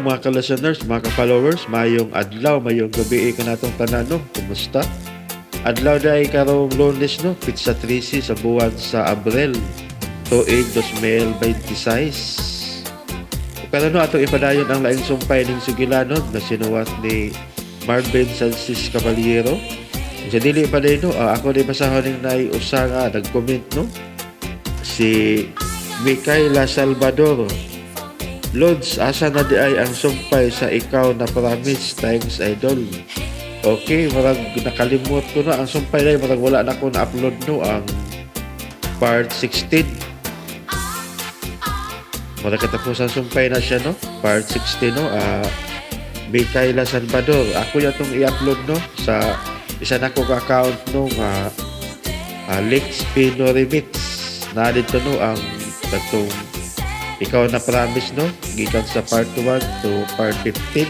mga ka-listeners, mga ka-followers, mayong adlaw, mayong gabi ka natong tanan, no? Kumusta? Adlaw dahil karong Lunes, no? Pizza 13 sa buwan sa Abril, tuig 2026. Pero no, atong ipadayon ang laing sumpay ng Sugilano na sinuwat ni Marvin Sansis Caballero. Sa dili pa din, no? Ako din basahon ng usa nga nag-comment, no? Si Micaela Salvador. Lods, asa na di ay ang sumpay sa ikaw na promise thanks idol. Okay, marag nakalimot ko na ang sumpay na marag wala na ko na-upload no ang part 16. Marag katapusan sumpay na siya no, part 16 no. Micaela Salvador, ako yung itong i-upload no sa isa na kong account no Lex Pino Remix na dito no ang itong ikaw na promise no gikan sa part 1 to part 15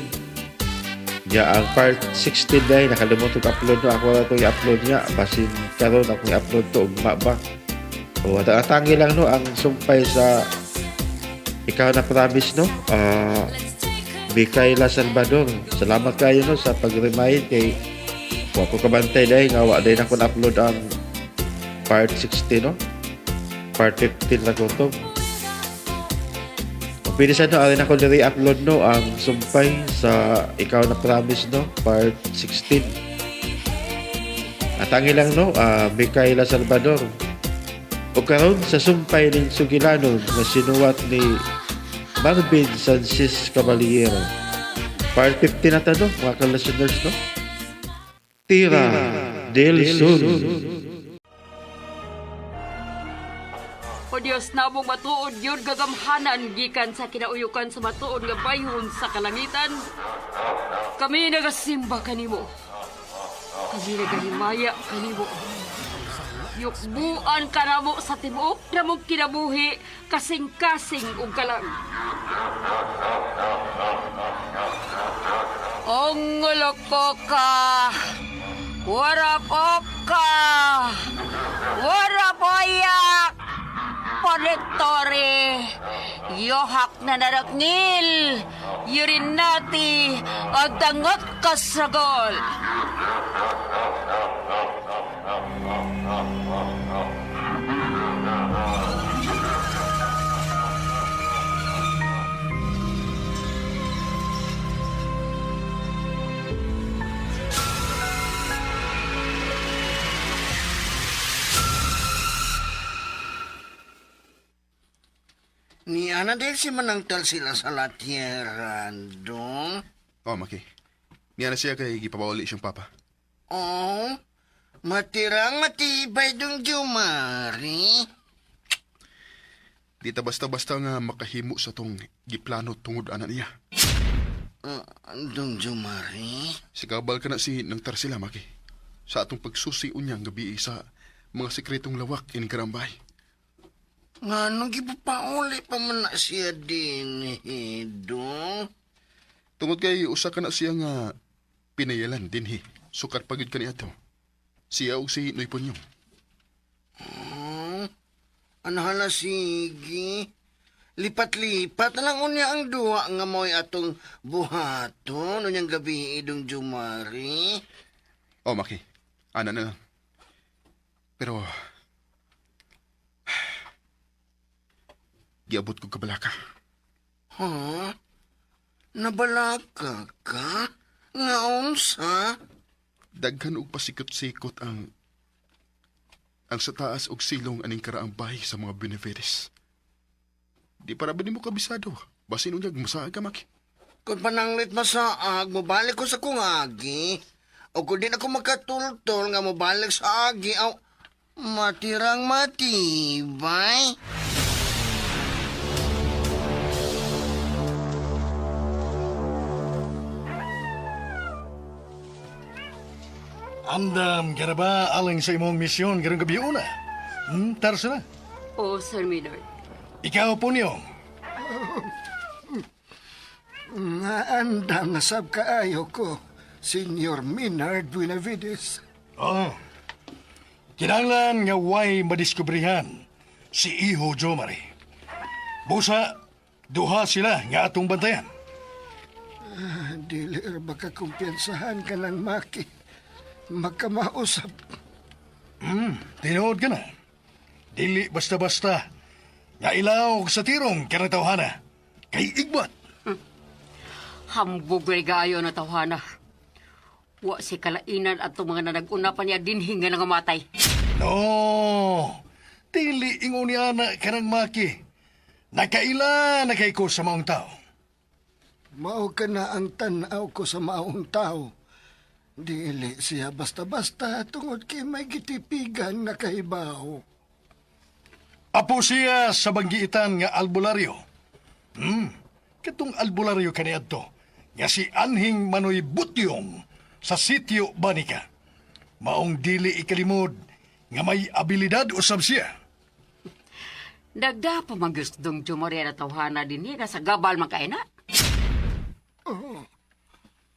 ya ang part 16 dahil nakalimutan ko upload no ako na itong i-upload niya basin karon ako i-upload to ugma ba o atangi lang no ang sumpay sa ikaw na promise no Micaela Salvador, salamat kayo no sa pag-remind kay wa ko kabantay dahil nga wa dahil ako na-upload ang part 16 no part 15 na ko to. Pwede sa no, arin ako nire-upload no ang sumpay sa ikaw na promise no part 16. At tangi lang no, Micaela Salvador. O karon sa sumpay ng Sugilano na sinuwat ni Marvin Sansis Caballero. Part 15 na no, mga ka-listeners no. Tira del Sur. O Diyos, namong matuod yun gagamhanan gikan sa kinauyukan sa matuod nga bayhon sa kalangitan. Kami nagasimba kanimo. Kami nagahimaya kanimo. Yukbuan ka namo sa tibuok na mong kinabuhi kasing-kasing ug kalang. Ongoloko ka, warapok ka, warapoyak, Ponektori, yohak na naragngil, yurinati, at dangot kasagol. Ni ana dahil si manangtal sila sa latyeran, dong. Oh, Maki. Niya na siya kay gipabawali siyang papa. Oh, matirang matibay dong Jumari. Di ta basta-basta nga makahimo sa tong giplano tungod ana niya. Dong Jumari? Sigabal ka na si nang tarsila, Maki. Sa atong pagsusi unyang gabi sa mga sikretong lawak in Karambay. Nga nung gipapauli pa man na siya din, dong. Tungod kay usa ka na siya nga pinayalan dinhi. Sukat pagid kani ato. Siya og si Noy Punyong. Anahala sige. Lipat-lipat na lang unya ang duwa nga mo'y atong buhaton unyang gabi idong Jumari. Oh, Maki. Ana na lang. Pero giabot ko kabalaka. Ha? Nabalaka ka? Nga unsa? Daghan og pasikot-sikot ang sa taas og silong aning karaang bahay sa mga benefites. Di para ba mo kabisado? Basin unyag masaag ka, Maki. Kung pananglit masaag, mabalik ko sa kung agi. O kung din ako makatultol nga mabalik sa agi, aw, matirang matibay. Andam ka na ba aling sa imong misyon karong gabi una? Tarsa na. O Sir Minard. Ikaw po niyong. Naandam na sab kaayo ko, Senyor Minard Buenavides. Oh. Kinahanglan nga way madiskubrihan si Iho Jomari. Busa, duha sila nga atong bantayan. Dili ra baka kumpiyansahan ka ng Maki. Makamausap. Tinuod ka na. Dili basta-basta. Nga ilaw sa tirong kanatawhana. Kay igbat. Hambog ray gaayo na tawhana. Wa si kalainan at mga nanag-una pa niya dinhi nga nangamatay. No. Dili ingon niya na kanang Maki. Nakaila na kay ko sa maong tao. Mao ka na ang tanaw ko sa maong tao. Dili siya basta-basta tungod kay may gitipigan na kaibaw. Apo siya sa banggiitan nga albularyo. Katong albularyo kaniadto nga si Anhing Manoy Butyong sa sitio Banika. Maong dili ikalimod nga may abilidad usab siya. Dagda pa man gustong jumori na tawhana dinhi nga sa gabal makaina.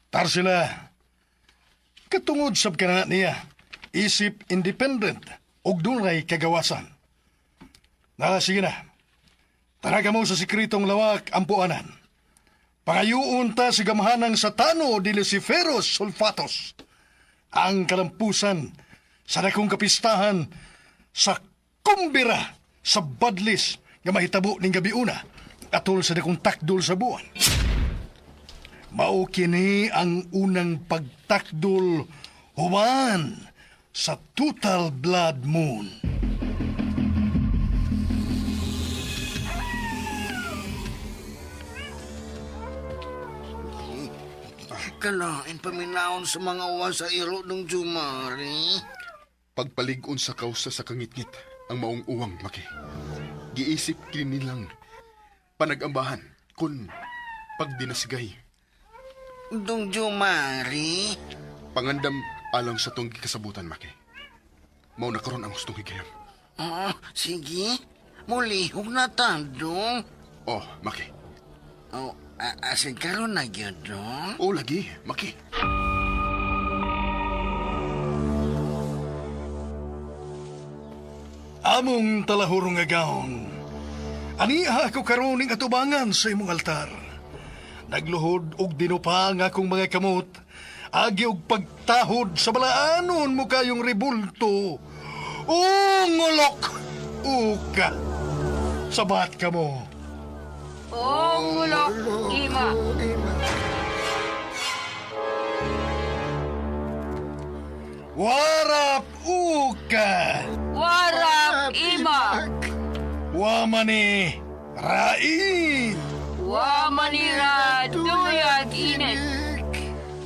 Tar sila. Katungod sab kana niya, isip independent ug dunay kagawasan. Sige na. Taraga mo sa sikritong lawak ang puanan. Pangayuon ta si gamhanang Satano de Luciferos Sulfatos. Ang kalampusan sa dakong kapistahan sa kumbira sa badlis nga mahitabo ning gabiuna atol sa dakong takdol sa buwan. Mao kini ang unang pagtakdol human sa total blood moon. Kalain paminaon sa mga uwan sa iro ng Jumari. Pagpalig-on sa kausa sa kangitngit ang maong uwang, Maki. Giisip kini nilang panag-ambahan kun pagdinasigay. Dong Jumari? Pangandam alang sa tong kasabutan, Maki. Mao na karon ang gustong higayam. Sige. Mulihog na tandong. Oh, Maki. Asin karon na gyud dong. Oh, lagi, Maki. Among talahurong agahon. Aniha ako karoning atubangan sa imong altar. Nagluhod og dinupa ang akong mga kamot. Agi og pagtahod sa balaanon mo kayong rebulto. Ungolok! Uka! Sabat ka mo. Ongulok ima. Warap uka! Warap ima. Wamani rain! Wamanira duyag init.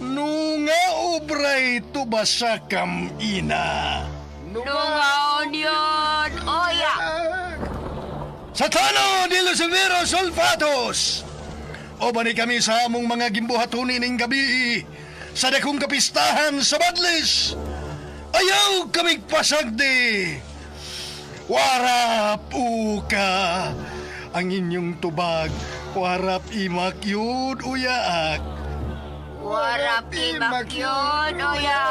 Nunga ubray tubasakam ina. Nungaon yun, oya. Satano de Luciferos Sulfatos! O ba ni kami sa among mga gimbuhatunin ng gabi sa dakong kapistahan sa Badlis? Ayaw kaming pasagdi! Warap uka! Ang inyong tubag, warap imak yun uyaak. Warap imak yun, oya.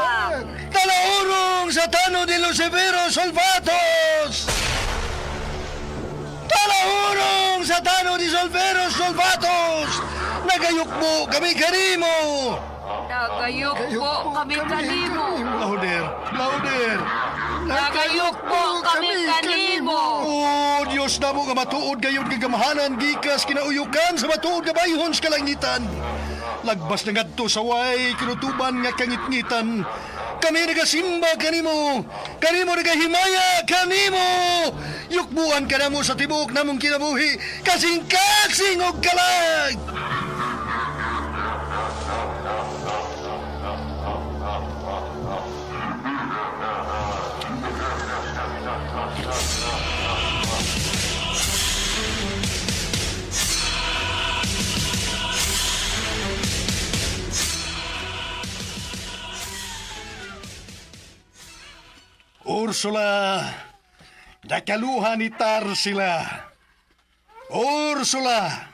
Talaurong Satano de Luciferos Sulfatos! Talahurong Satano de Sulferos Sulfatos! Nagayukbo kami kanimo! Nagayukbo kami kanimo. Lauder! Lauder! Nagayukbo kami kanimo. Oh, Diyos na mo nga matuod kayo'n kagamhanan gikas kinauyukan sa matuod nga bayhon sa kalangitan. Lagbas na ngadto sa way kinutuban nga kangitngitan. Kami nagasimba kanimo. Kanimo nagahimaya kanimo. Yukbuan ka na mo sa tibok namong kinabuhi. Kasing-kasing og kalag. Ursula, nakaluha ni Tarsila. Ursula,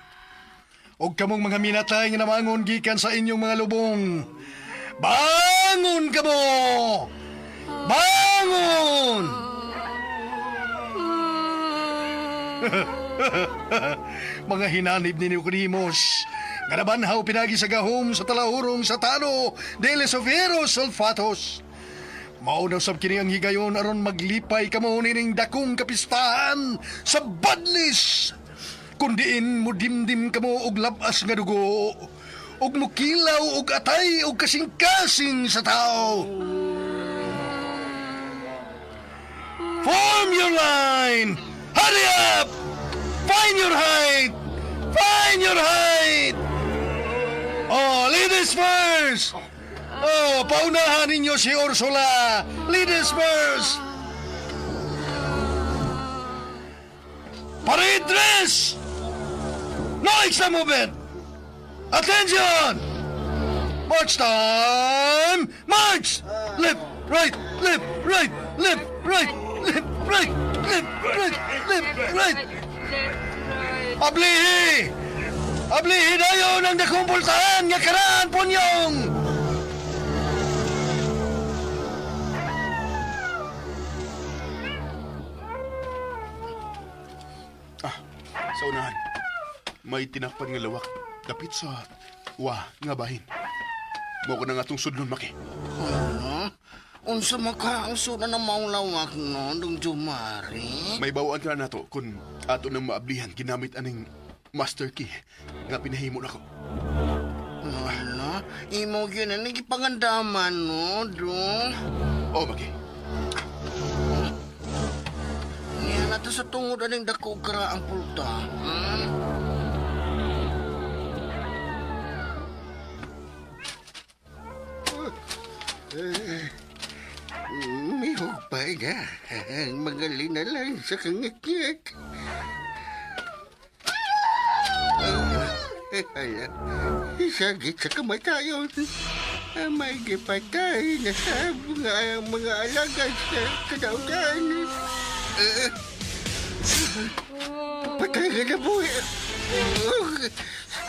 og kamong mga minatay nga namangon gikan sa inyong mga lubong. Bangon ka mo! Bangon! Mga hinanib ni Nicodemos, Ganabanhaw pinagi sa gahom sa talahurong sa tano de Lesoveros Sulfatos. Mauna sab kini ang higayon aron maglipay kamo nining dakong kapistahan sa badlis. Kundiin mo dimdim kamo og labas nga dugo, og mukilaw og atay og kasing-kasing sa tao. Form your line! Hurry up! Find your height! Find your height! Oh, ladies first! Oh, paunahan ninyo si Ursula! Ladies first! Parade dress! No extra movement! Attention! March time! March! Left, right, left, right, left, right, left, right, left, right, left, right! Ablihi! Ablihi dayon ang dakong pultahan nga karaan punyong! Sa unahan, may tinakpan nga lawak dapit sa nga bahin. Mo ko na nga tong sudlon, Maki. Ano? Unsa makaangso na ng maulawak no, dong Jumari? May bawaan ka na to kung ato nang maablihan ginamit aning master key nga pinahimo na ko. Ano? Imo yun na nagipangandaman no, dong? Oh, Maki. Yan nato sa tungod aning dako kara ang pulta. May hugpay na. Magaling na lang sa kangakyak. Hala, isagit sa kamatayon. May gipatay na sa mga alaga sa kadautan. Patay ka na po.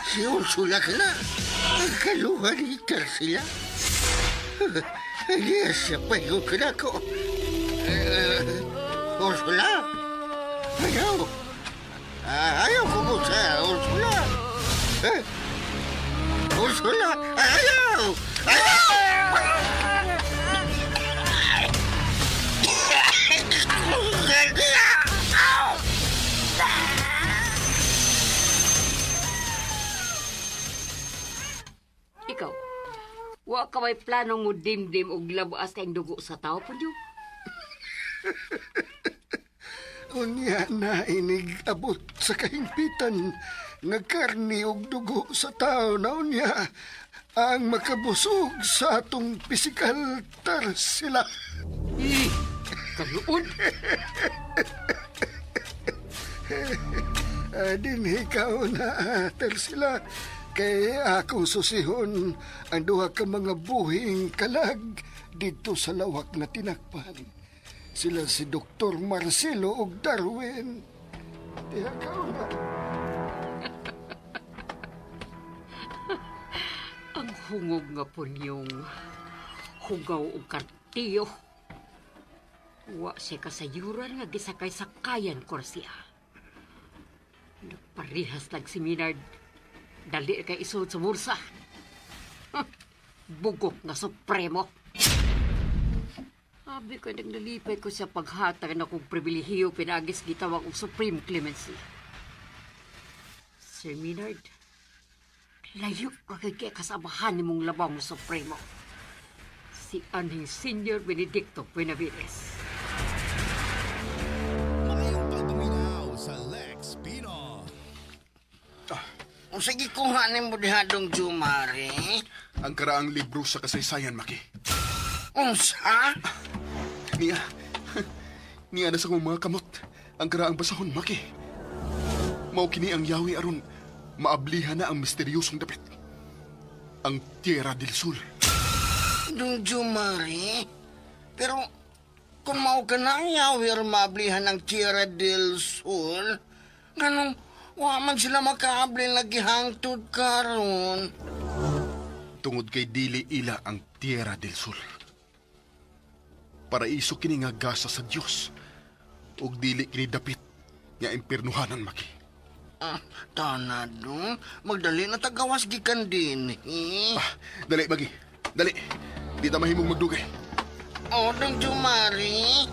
Si Ursula ka na. Kaluhan ni Tarsila. Yes, payo ka na ko. Ursula? Ayaw. Ayaw ko mo sa Ursula. Ursula, ayaw! Ayaw! Ikaw, wa ka may planong mo dimdim og labaas kayong dugo sa tao po niyo? Unya na inig abot sa kahimpitan nga karni ug dugo sa tao na unya ang makabusog sa atong pisikal Tarsila. Kaluon? Dinhi ka na, Tarsila, kay ako susihon ang duha ka mga buhing kalag dito sa lawak na tinakpan. Sila si Dr. Marcelo ug Darwin. Diha ka na. Ang hungog nga po niyong hugaw o kartiyo. Wa siya kasayuran nga gisakay-sakayan ko siya. Nagparihas lang si Minard. Dali kay isuod sa mursa. Bugok na supremo. Sabi ko nagnalipay ko sa paghatag na kong pribilehiyo pinagis gitawag og Supreme Clemency. Sir Minard, layo ka kay kasabahan ni mong labang Supremo. Si Anhing Senior Benedicto Benavides. Mayong pagminaw sa Lex Pino. O sige kuhanin mo dihadong Jumari. Ang karaang libro sa kasaysayan, Maki. Unsa? Niya na sa kong mga kamot. Ang karaang basahon, Maki. Mao kini ang yawi aron maablihan na ang misteryosong dapit. Ang Tierra del Sur. Dong Jumari? Pero kung mao ka na yawir mablihan ng Tierra del Sur, ganong wa man sila makaabli lagi hangtod karon. Tungod kay dili ila ang Tierra del Sur. Paraiso kini nga gasa sa Dios. Ug dili kini dapit nga impernuhanan, Maki. Tana dong, magdali na tagawas gikan din. Dali, Magi. Dali. Di ta mahimong magdugay. O, Dong Jumari.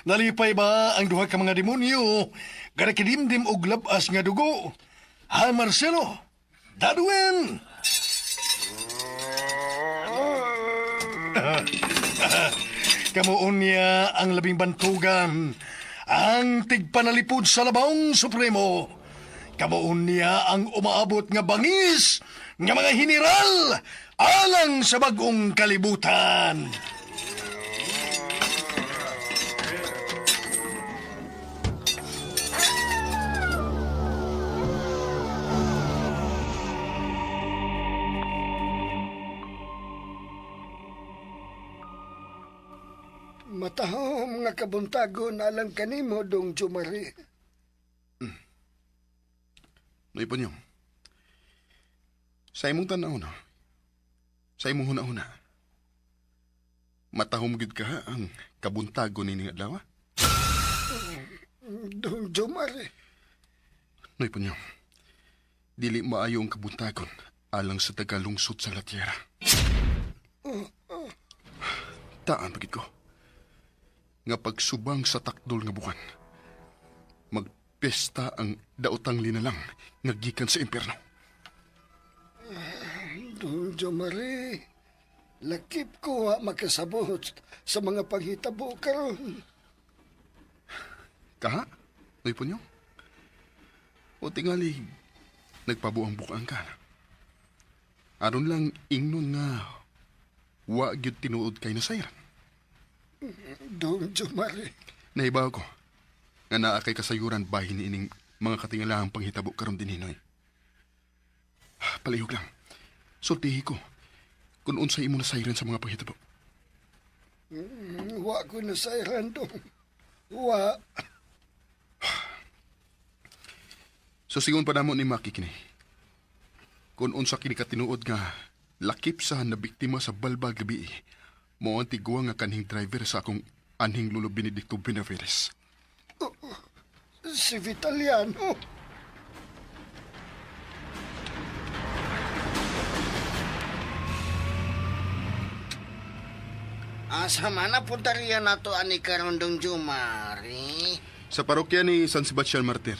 Nalipay ba ang duha ka mga demonyo? Gara kidimdim og labas nga dugo. Ha, Marcelo? Dadwen! Kamuon niya ang labing bantugan, ang tigpanalipod sa labawng supremo. Kamuon niya ang umaabot nga bangis nga mga hiniral alang sa bagong kalibutan. Matahom nga kabuntagon alang kanimo, Dong Jumari. Noy Panyong. Sa imong tanaw na. Sa imong huna-huna. Matahom gid ka ang kabuntagon ni adlaw. Dong Jumari. Noy Panyong. Dili maayo ang kabuntagon alang sa tagalungsod sa latyera. Taan pagit ko. Nga pagsubang sa takdol nga buwan. Magpesta ang daotang linalang nga gikan sa impyerno. Dong Jumari, lakip ko makasabot sa mga panghitabo karon. Kaha? Noy Panyong? O tingali, nagpabuang bukang ka. Aron lang ingnon nga wa gyud tinuod kay nasayran. Dong Jumari. Nahibaw ko nga naa kay kasayuran bahin ni ining mga katingalahang panghitabo karon din hinoy. Palihog lang. Sultihi ko kung unsay imo nasayran sa mga panghitabo. Wa ko na sayran, Dong. Wa. So sigon pa namo ni Maki kini. Kung unsa kini katinuod nga lakip sa na biktima sa balbag gabi, mo ang tigwa nga kanhing driver sa akong anhing Lolo Benedicto Benavides. Si Vitaliano. Asa man na punta riyan nato ani karon, Dong Jumari. Sa parokya ni San Sebastian Martir,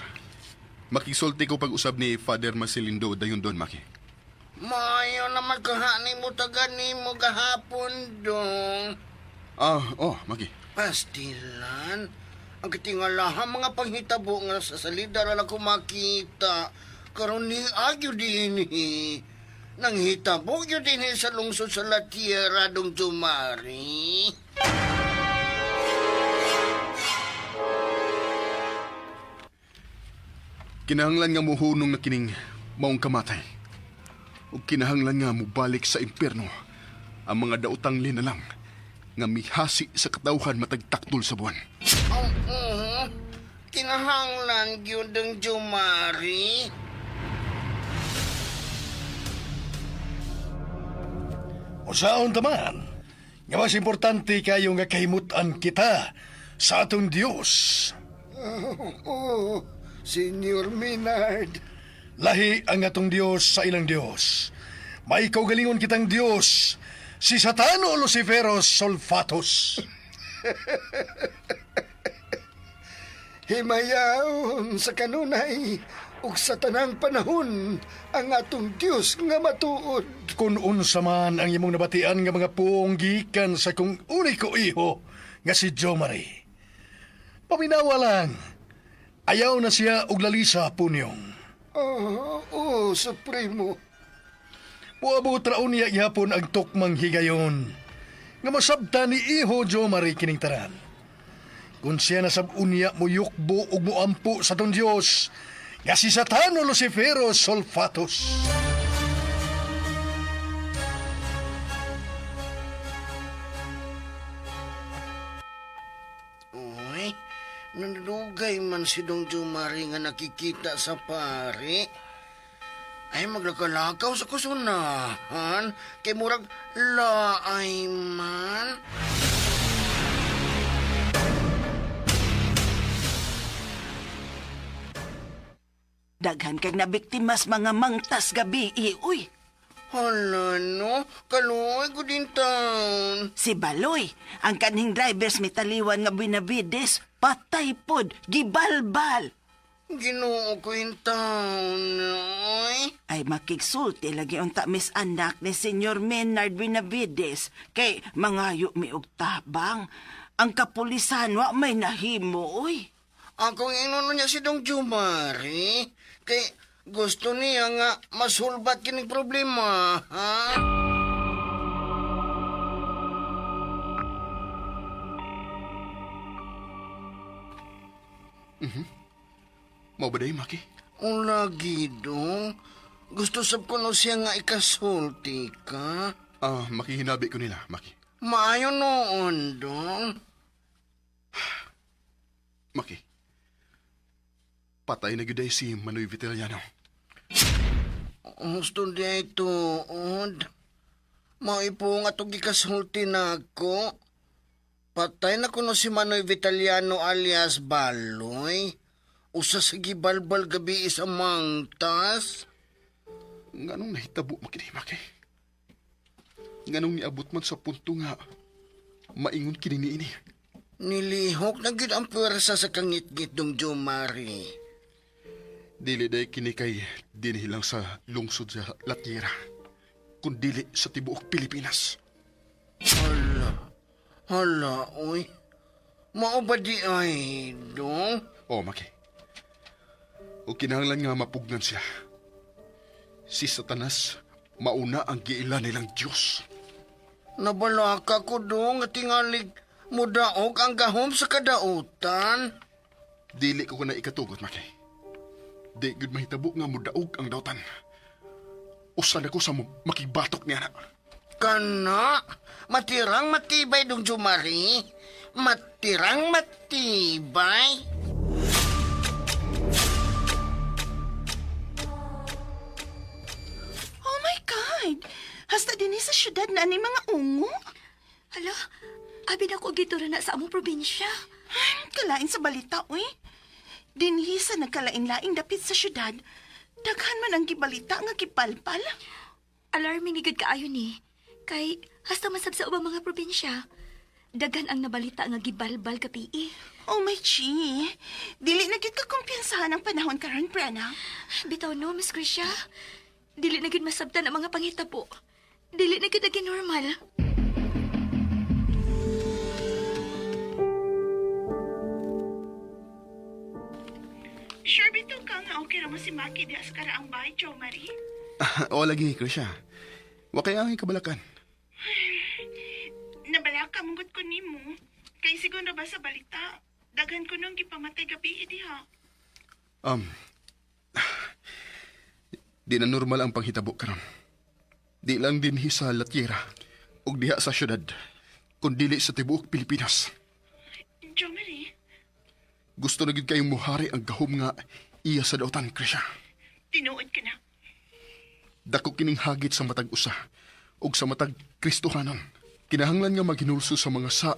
makisulti ko pag-usab ni Father Marcelindo dayon doon, Maki. Mayo naman kahani mo tagani mo gahapon, Dong. Maki. Pastilan. Ang katingalahan mga panghitabo nga sa salida na ako makita. Karon ni agyo din nang hitabo yun din sa lungsod sa Latiera, Dong Jumari. Kinahanglan nga muhunong na kining maong kamatay. O kinahanglan nga mubalik sa impyerno ang mga daotang linalang nga mihasi sa katawhan matag takdol sa buwan. Kinahanglan yun, Dong Jumari. O saon taman, nga mas importante kayo nga kahimutan kita sa atong Diyos. Senior Minard. Lahi ang atong Diyos sa ilang Diyos. May kaugalingon kitang Diyos, si Satano Luciferos Sulfatos. Himayaon sa kanunay ug sa tanang panahon ang atong Diyos nga matuod. Kung unsa man ang imong nabatian nga mga puong gikan sa kong uniko iho nga si Jomari. Paminawa lang, ayaw na siya og lalisa punyong. Supremo. Muabot raon niya ihapon ang tukmang higayon. Nga masabta ni Iho Jomari kining taran. Kung siya nasab unya mo yukbo ug moampo sa tong Dios, nga si Satano Luciferos Sulfatos. Uy, nanlugay man si Dong Jumari nga nakikita sa pare. Ay, maglakalakaw sa kusunahan. Kay murag laay man. Daghan kag nabiktimas mga mangtas gabi, uy. Hala, no? Kaluoy ko din taon. Si Baloy, ang kaning drivers mitaliwan nga binabides, patay pod, gibalbal. Ginoo ko yung taon, ay. Ay makigsulti lagi unta mis anak ni Senyor Menard Benavides kay mangayo mi og tabang. Ang kapulisan wa may nahimo, uy. Ako inuno niya si Dong Jumari. Kay gusto niya nga masulbat kining problema, ha? Mao ba day, Maki? Ang lagi, Dong. Gusto sab ko no siya nga ikasulti ka. Makihinabi ko nila, Maki. Maayo noon, Dong. Maki, patay na gyud si Manoy Vitaliano. Gusto niya ituod. Maipo nga itong ikasulti na ako. Patay na kuno si Manoy Vitaliano alias Baloy. Usa sa gibalbal gabi sa mangtas. Nganong nahitabo, Maki? Nganong niabot man sa punto nga maingon kini niini? Nilihok na gid ang pwersa sa kangit-git Dong Jumari. Dili day kini kay dinhi lang sa lungsod sa Latiera, kundili sa tibuok Pilipinas. Hala, oy. Mao ba di ay, Dong? Maki. O kinahanglan nga mapugnan siya. Si Satanas, mauna ang giila nilang Diyos. Nabalaka ko, Dong, at tingalig mudaog ang gahom sa kadautan. Dili ko na ikatugot, Maki. Di gud mahitabo nga mudaog ang dautan. Usan ako sa makibatok niya na. Kana, matirang matibay, Dong Jumari. Matirang matibay. Oh my God! Hasta din sa syudad na ni mga ungo. Hala, abi na ko gito na sa among probinsya. Kalain sa balita, uy. Dinhi sa nagkalain-laing dapit sa syudad, daghan man ang gibalita nga gipalpal. Alarming igad kaayo ni. Kay hasta masab sa ubang mga probinsya. Daghan ang nabalita nga gibalbal ka pii. Oh my chi, dili na gyud ka kumpiyansahan ang panahon karon, Prana. Bitaw no, Miss Grisha. Dili na gid masabtan ang mga pangitabo. Dili na gid lagi normal. Sure bito ka nga okay ra mo si Maki di sa karaang bahay, Jo Marie? O lagi, Krisha. Wa kaya ang kabalakan. Nabalaka mongod ko nimo. Kay siguro ba sa balita, daghan ko nung gipamatay gabi diha. Di na normal ang panghitabo karon. Di lang dinhi sa Latiera ug diha sa syudad, kundi sa tibuok Pilipinas. Jo Marie, Gusto na gid kayong muhari ang gahom nga iya sa dautan, Krisha. tinuod ka na. Dako kining hagit sa matag usa ug sa matag Kristohanon. Kinahanglan nga maghinulso sa mga sa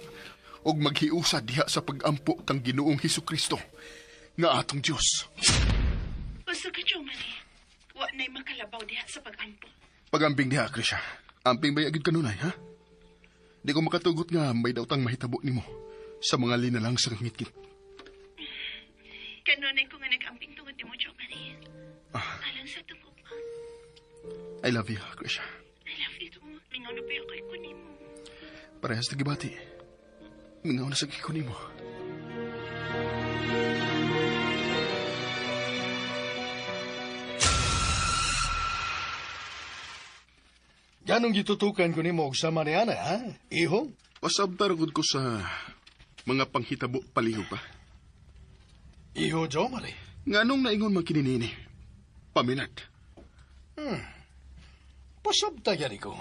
ug maghiusa diha sa pag-ampo kang Ginoong Hesukristo nga atong Dios. Usa ka, Jo Marie. Wa na'y makalabaw diha sa pag-ampo. Pagambing diha, Krisha. Amping bayagid kanunay, ha? Di ko makatugot nga may dautang mahitabo nimo sa mga linalang sa ngit-ngit. Kanunay ko nga nag-amping tungod mo, Jo Marie. Alang sa tungkol pa. I love you, Krisha. I love you too. Mingaw na pa yung kay kunimo. Parehas na gibati. Mingaw na sa kikunin mo. Ganong gitutukan ko nimo og sama ni Ana, ha? Iho? Pasabtar gud ko sa mga panghitabo palihog pa. Iho, Jo Marie. Nganong naingon man kininini? Paminad. Pasabta yan ko.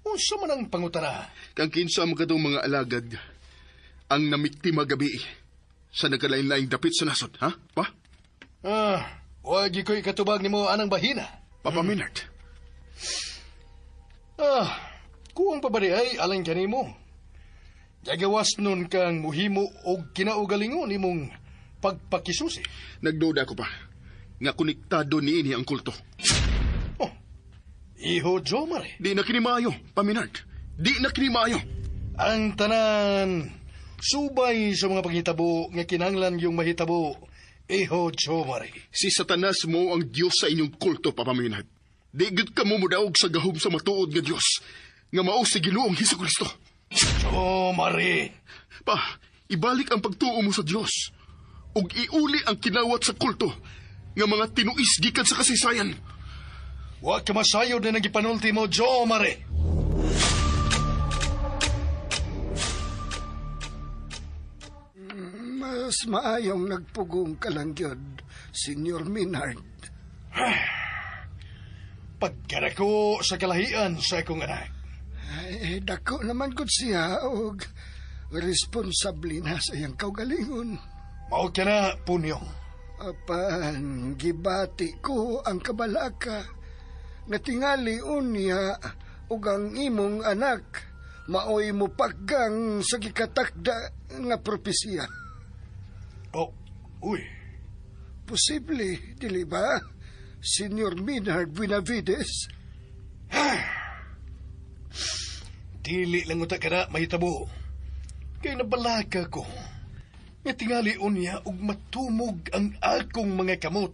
Unsa man ang pangutana? Kang kinsa mo kadong mga alagad ang namiktima gabi sa nagkalain-laing dapit sa nasod, ha? Pa? Wagi ko'y katubag nimo anang bahina. Papa Maynard. Kung pabarihay alang kanimo. Gagawas nun kang muhimo o kinaugalingon imong pagpakisusi. Nagduda ko pa. Nga konektado ni ini ang kulto. Iho Jomar, Di na kinimayo, Pa Maynard. Di na kinimayo. ang tanan subay sa mga panghitabo nga kinanglan yung mahitabo. Iho Jomar, Si Satanas mo ang Diyos sa inyong kulto, Papa Maynard. Di gud ka mo mudaog sa gahom sa matuod nga Diyos. Nga mao si Giloong Hesukristo. Jomar, Pa, ibalik ang pagtuo mo sa Diyos. Ug iuli ang kinawat sa kulto nga mga tinuis gikan sa kasaysayan. wa ka masayod na nagipanulti mo, Jomar. Mas maayong nagpugong kalangyod, Senyor Maynard. Pagkarako sa kalahian sa akong anak. Ay, dako naman gud siya og responsable na sa iyang kaugalingon. Mao ka na, Punyong. Apan, gibati ko ang kabalaka nga tingali unya ug ang imong anak maoy mo paggang sa gikatakda nga propesya. Oh, uy. Posible, dili ba, Senyor Maynard Benavides? Dili lang uta ka na mahitabo. Kay nabalaka ko. Nga tingali unya ug matumog ang akong mga kamot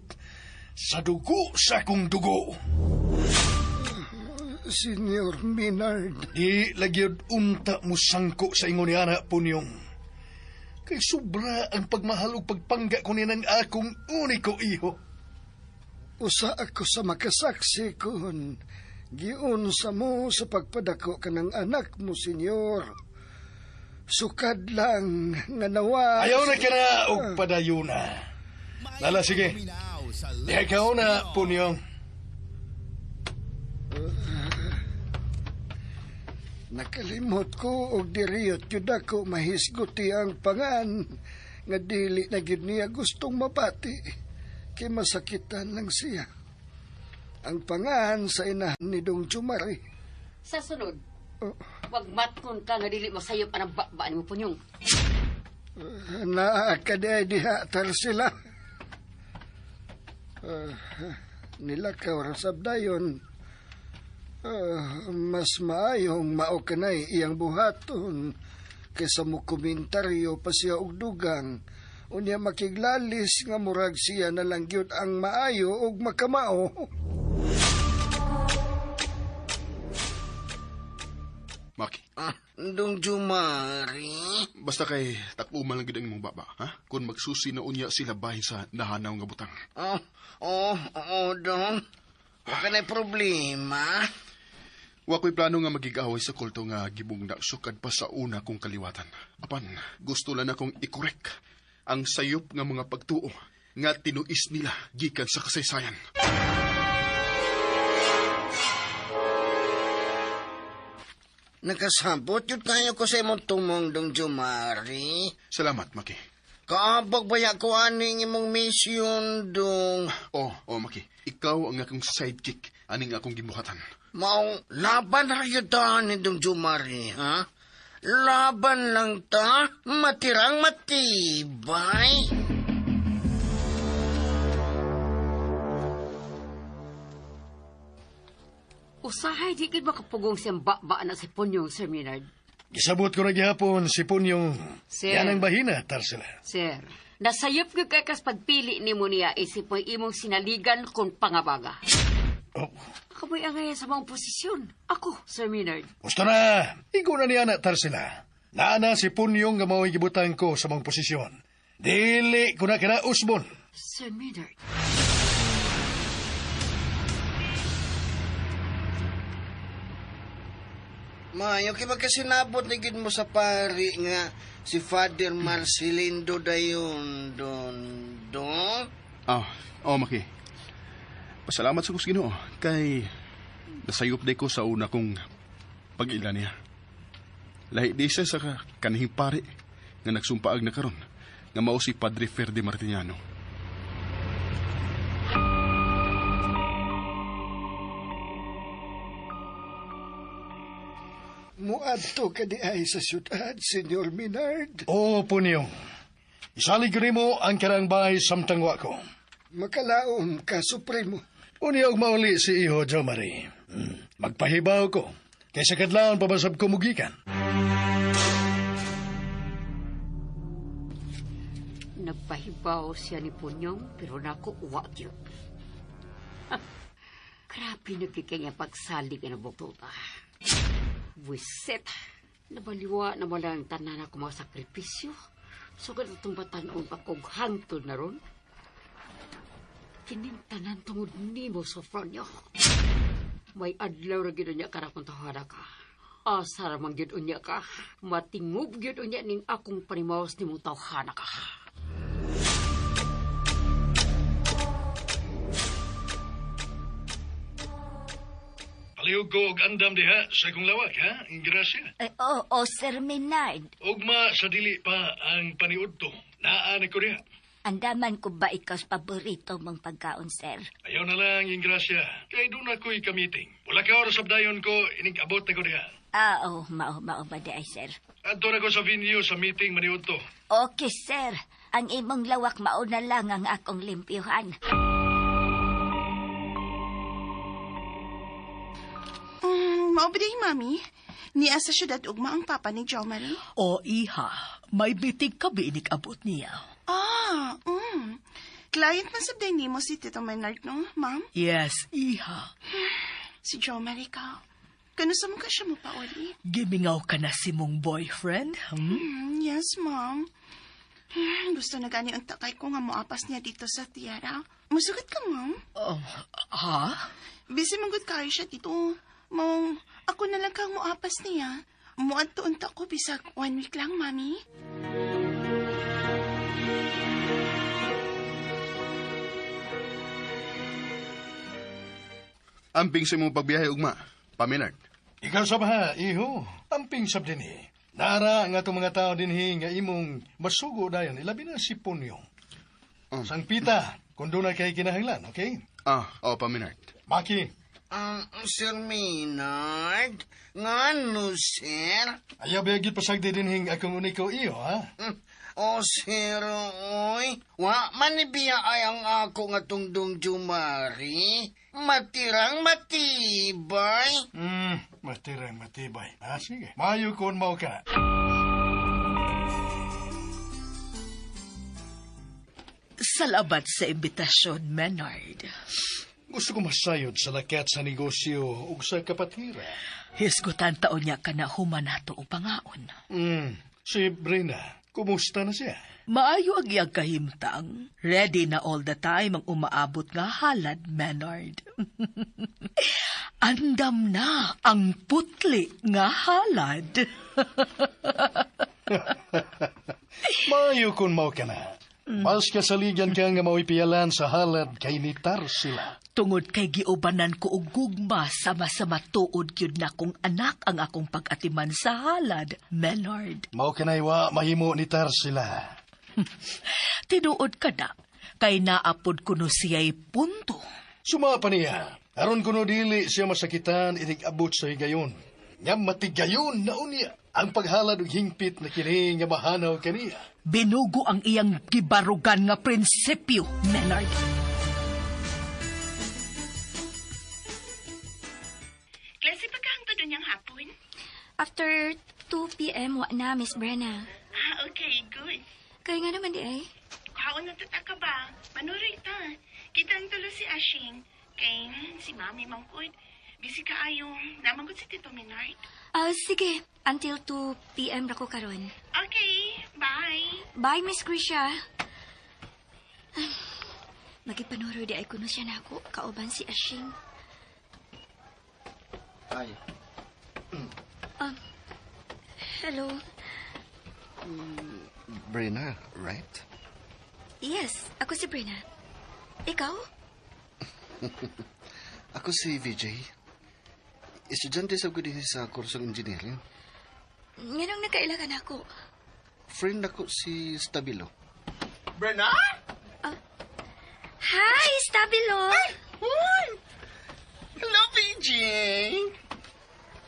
sa dugo sa akong dugo. Senyor Maynard, Di lagyod unta mo sangko sa ingon ni Ana, Punyong. Kay sobra ang pagmahal ug pagpangga ko niya ng akong uniko iho. usa ako sa makasaksi kun giunsa mo sa pagpadako ka ng anak mo, senyor. Sukad lang nga nawa... Ayaw na ka na og padayuna. Lala, sige. Diha ka na, Punyong. Nakalimot ko og diriyot yun ako mahisguti ang pangan nga dili na gyud niya gustong mapati kay masakitan lang siya. Ang pangan sa inahan ni Dong Jumari. Sa sunod, wag matkon ka nga dili masayop anang bakbaan mo, Punyong. Naakaday diha tar sila. Nilakaw ra sabdayon. Mas maayong mao kanay iyang buhaton kaysa mo komentaryo pa siya og dugang. Unya makiglalis nga murag siya na lang gyud ang maayo og makamao. Maki, Dong Jumari. basta kay takuman lang gid ang imong baba, ha? Kung magsusi na unya sila bahin sa nahanaw nga butang. Dong. Wala na problema. Wa ko'y plano nga magigaway sa kulto nga gibungda sukad pa sa una kong kaliwatan. Apan, gusto lang akong ikorek ang sayop nga mga pagtuo nga tinuis nila gikan sa kasaysayan. Nakasabot yun tayo ko sa imong tumong, Dong Jumari. Salamat, Maki. Kaabag baya ko aning imong mission, Dong. Maki. Ikaw ang akong sidekick, aning akong gibuhatan. Maong laban ra yun ta ni Dong Jumari, ha? Laban lang ta, matirang matibay. Usahay, di gid makapugong siyang bakbaan na si Punyong, Sir Maynard. Gisabot ko na gihapon si Punyong. Sir. Yan ang bahina, Tarsila. Sir, nasayop ka kay kas pagpili ni mo niya isip mo imong sinaligan kung pangabaga. Oh, Kaboy angay sa mga posisyon. Ako, Sir Maynard. gusto na. Ikaw na niya na, Tarsila. Naana si Punyong nga mao'y gibutan ko sa mong posisyon. Dili ko na kinausbon. Sir Maynard. Mayo, kaya magkasinabot na gid mo sa pari nga si Father Marcelindo dayon, Dong. Maki. Pasalamat sa Ginoo kay nasayop day ko sa una kong pag-ila niya. Lahi di siya sa kanihing pari nga nagsumpaag na karon nga mao si Padre Ferde Martiniano. Muadto ka di ay sa syudad, Senyor Minard. Oo, Punyong. Isalig rin mo ang karang bahay samtang wa ko. Makalaom ka, Supremo. Unyog mauli si Iho Jo Marie. Magpahibaw ko. Kaysa kadlaon pabasab ko mugikan. Nagpahibaw siya ni Punyong, pero nako uwag yun. Grabe nagkikay niya pagsalig na buktuta. Wiset, nabaliwa na wala ang tanan ako mga sakripisyo. Sugad itong batanon akong hangtod na ron. Kinintanan tungod ni mo sa fronyo. May adlaw na gino niya karakong tahada ka. Asar mang gino niya ka. Matingog gino niya ning akong panimawas ni mo tawhana ka. Palihog ko og andam diha sa kong lawak, ha? Ingrasya. Oo, Sir Minard. Ugma sa dili pa ang paniudto. Naan ko diha. Andaman ko ba ikaw sa paborito mong pagkaon, sir? Ayaw na lang, Ingrasya. Kay doon ako'y ka-meeting. Wala ka oras abdayon ko, inig-abot na ko diha. Oo, mao ba di ay, sir? Adto na ko sa venue sa meeting maniudto. Okay, sir. Ang imong lawak mauna lang ang akong limpyuhan. Maobiday, Mami. Niya sa syudad ugma ang papa ni Jo Marie. O iha, may bitig ka binig-abot niya. Client man sabday ni mo si Tito Maynard, no, Ma'am? Yes, iha. Si Jo Marie ka. Kano sa mukha siya mo pa, Oli? Gimingaw ka na si mong boyfriend, Yes, Ma'am. Gusto na gani ang takay ko nga moapas niya dito sa tiara. Musugat ka, Ma'am? Ha? Busy manggod kayo siya dito. Mong, ako na lang kang moapas niya. Muadto-unta ko bisag 1 week lang, Mami. Amping sa imong pagbiyahe ugma, Paminard. Ikaw sa baha, Iho. Amping sab din eh. Nara ang atong mga tao din nga imong masugo dayon. Ilabi na si Punyong. Sang Pita, kung doon na kay kinahanglan, okay? Paminard. Maki, Sir Maynard? Ngano, sir? ayaw bayagit pasagdi din akong uniko iyo, ha? Sir, oy. Wa manibiya ay ang ako nga tungdong jumari. Matirang matibay. Matirang matibay. Sige. Mayo kon mao ka. Salamat sa imbitasyon, Menard. Gusto ko masayod sa lakat sa negosyo ug sa kapatira. Hisgutan taon niya ka na humanato o pangaon. Si Brina, kumusta na siya? Maayo ang iyang kahimtang. Ready na all the time ang umaabot nga halad, Menard. Andam na ang putli nga halad. Mayo kun mao ka na. Mas kasaligan ka nga mawipialan sa halad kay nitar sila. Tungod kay giubanan ko og gugma sama-sama tuod gyud na kong anak ang akong pag-atiman sa halad, Menard. Mao ka na iwa mahimo nitar sila. Tinuod ka na, kay naapod kuno siya'y punto. Sumapa niya. Aron kuno dili siya masakitan inig-abot sa higayon. Nga matigayon na unya ang paghalad og hingpit na kini nga mahanaw kaniya. Binugo ang iyang gibarugan nga prinsipyo, Menard. Klase pagkahangtod niyang hapon? After 2 p.m. wa na, Miss Brenna. Okay, good. Kaya nga naman di ay. Kaon na ka ba? Manuray ta. Kita ang tulo si Ashing. Kay si Mami Mangkod. Busy ka ayo. Namangkod si Tito Maynard. Sige. Until 2 p.m. ra ko karon. Okay, bye. Bye, Miss Grisha. Magipanuro di ay kuno siya na ako. Kauban si Ashing. Ay. Hello. Brina, right? Yes, ako si Brina. Ikaw? Ako si VJ. Estudyante sa ko din sa kursong engineering. Nganong nagkailangan ako? Friend ako si Stabilo. Brena? Hi, Stabilo! Hello, VJ!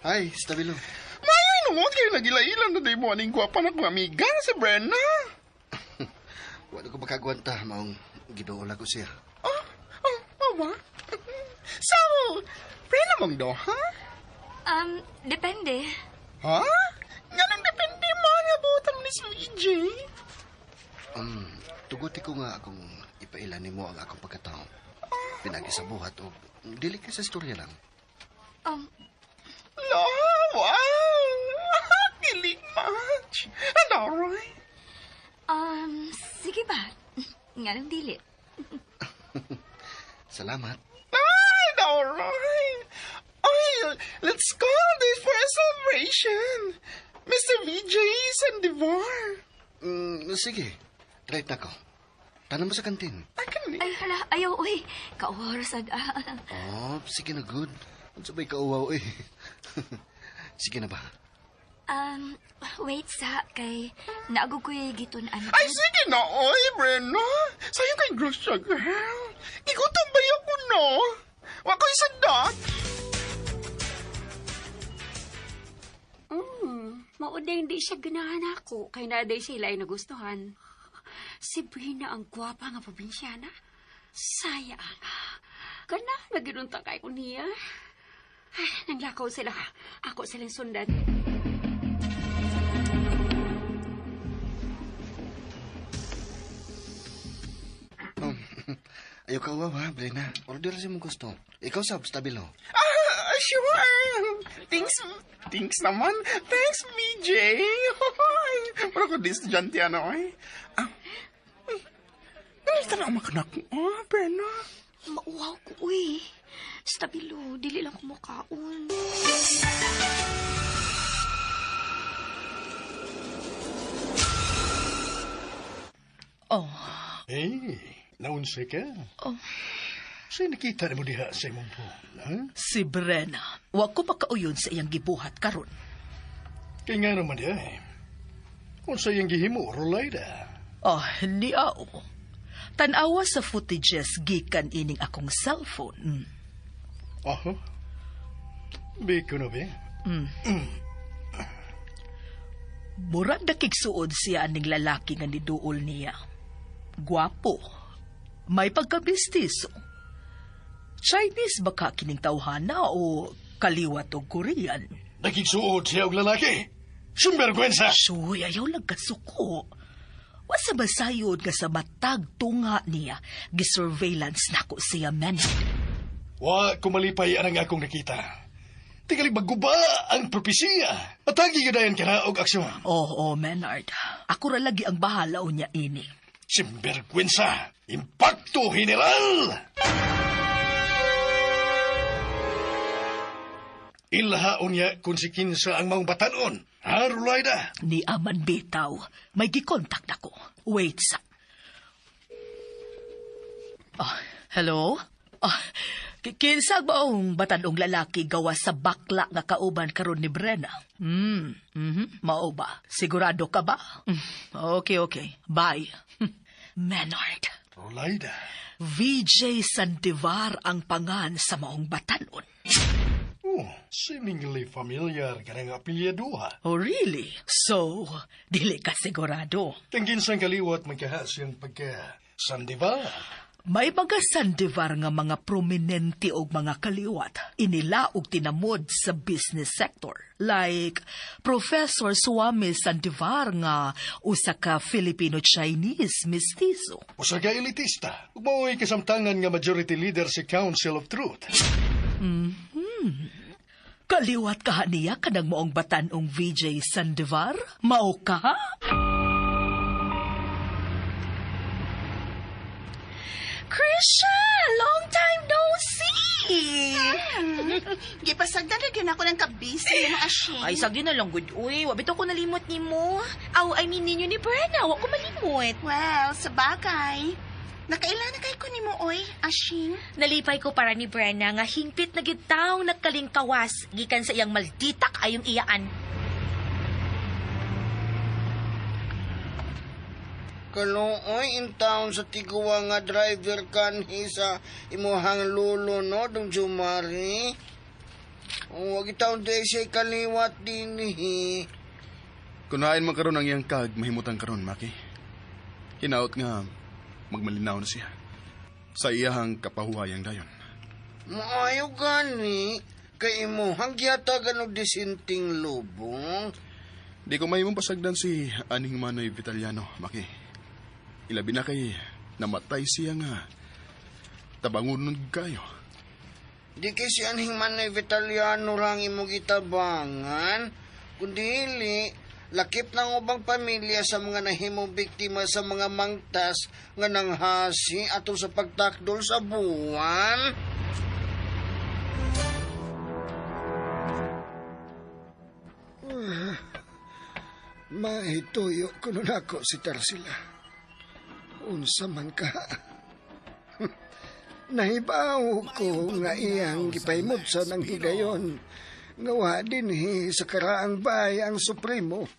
Hi, Stabilo. May tungod kayo nagilailan na day mo aning gwapa na kong amiga si Brenna. Wala ko makagwanta, maong ginuula ko siya. Mama? So, Brenna mong do, ha? Depende. Ha? Nga nang depende mo nga butan ni CJ. Tuguti ko nga akong ipailan mo ang akong pagkatao. Pinagi sa buhat o dili ka sa istorya lang. No, wow! Kilig much. Ano, right? Sige ba? Nga nang dili. Salamat. Ay, alright. Ay, let's call this for a celebration. Mr. VJ Sandivar. Sige, try na ko. Tanong mo sa kantin. Ay, hala, ayaw, uy. Kaoras Sige na, good. Ang sabay kauwaw eh. Sige na ba? Wait sa, kay naagog ko yung giton Ay, sige na, oy, Brenna. Sa'yo kay Grosya, girl. Igutom ba ako, no? Wako'y sandat. Mauda hindi siya ganahan ako, kay naday sila ay nagustuhan. Si Brina ang gwapa nga probinsyana. Sayang. Kana, naginunta kay ko niya. Ay, nanglakaw sila. Ako silang sundan. Ayaw ka uwaw, ha, Brena. Order siya mong gusto. Ikaw sab, stabilo. Sure. Thanks naman. Thanks, VJ. Pero ko distudyante ano, ay. Ganito na makanak mo, Brenna. Mauwaw ko, uy. Stabilo, dili lang kumakaon. Hey, naunsa ka? Sa'yo nakita mo diha sa imong phone, ha? Si Brenna, wa ko makauyon sa iyang gibuhat karon. Kaya nga naman diha eh. Kung sa iyang gihimo, Rolida. Hindi ako. Tanawa sa footages gikan ining akong cellphone. Aha. Biko na ba? Murag nakigsuod siya aning lalaki nga niduol niya. Gwapo. May pagkabistiso. Chinese baka kining tawhana o kaliwat o Korean? Nakigsuod siya og lalaki. Sumbergwensa! Suy, ayaw lang kasuko. Wasa basayod nga sa matag tunga niya, gisurveillance nako siya man. Wa kumalipay ang akong nakita. Tigali baguba ang propesiya. Atagi gadayan ka na og aksyon. Oo, Menard. Ako ra lagi ang bahala unya ini. Simbergwensa! Impacto General! Ilahaon niya kung si kinsa ang maong batanon. Ha, Rolida? Ni Aman bitaw, may gikontak nako. Wait sa. Hello? Kinsa ba ang batanong lalaki gawa sa bakla nga kauban karon ni Brenna? Mao ba? Sigurado ka ba? Okay. Bye. Menard. Rolida. VJ Sandivar ang pangan sa maong batanon. Oh, seemingly familiar ka ng apelyiduha. Oh, really? So, dili ka sigurado? Tangin sang kaliwat magkahasiyang pagka-Sandivar. May mga Sandivar nga mga prominente o mga kaliwat, inila og tinamod sa business sector. Like, Professor Swami Sandivar nga usa ka Filipino-Chinese mestizo. Usa ka elitista. Ug mao'y kasamtangan nga majority leader sa Council of Truth. Kaliwat ka niya kanang moong batanong VJ Sandivar? Mao ka? Krisha! Long time no see! Gipasagdan na gyud ako ng kabisi mga asyeng. Ay, sagdi na lang, good. Uy, wabito ko nalimot ni mo. I mean ninyo ni Brenna, wako malimot. Well, sa bagay. Nakailan na kay ko ni mo, oy, asyeng. Nalipay ko para ni Brenna nga hingpit na gitaw nagkalingkawas gikan sa iyang malditak ayong iyaan. Kaluoy in town sa tiguwa nga driver kanhi sa imuhang lulo no dong Jumari. Huwag itaon di siya kaliwat din eh. Kunain man karon ang iyang kag, mahimutang karon, Maki. Hinaot nga, magmalinaw na siya. Sa iyahang kapahuwayang dayon. Maayo gani, kay imo hangyatagan og disinting lubong. Di ko may pasagdan si Aning Manoy Vitaliano, Maki. Ilabi na kay namatay siya nga. Tabangon kayo. Di kay si Aning Manoy Vitaliano lang imo gitabangan, kundi lakip ng ubang pamilya sa mga nahimong biktima sa mga mangtas nga nanghasi ato sa pagtakdol sa buwan. Mahituyo ko nun ako si Tarsila. Unsa man ka. Nahibaw ko nga iyang gipaymod sa nang higayon. Ngawa din sa karaang bay ang Supremo.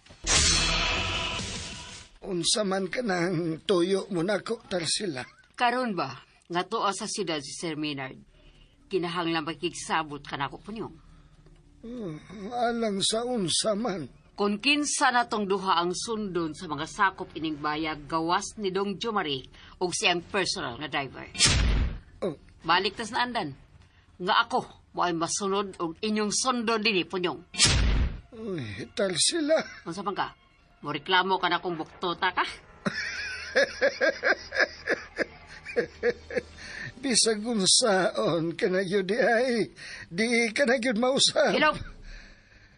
Unsa man ka nang tuyo mo nako, Tarsila. Karon ba, nga tuwa sa siyudad si Sir Maynard, kinahanglan makigsabot ka na ko punyong. Alang sa unsa man. Kung kinsa na tong duha ang sundon sa mga sakop ining bayag, gawas ni Dong Jomari o siyang personal na driver. Oh. Balik tas na andan. Nga ako, mo ay masunod og inyong sundon din punyong. Uy, Tarsila. Unsa man ka? Mo reklamo ka na kung buktota ka? Bisag unsaon ka na yun ay, di ka na yun mausap. Hello?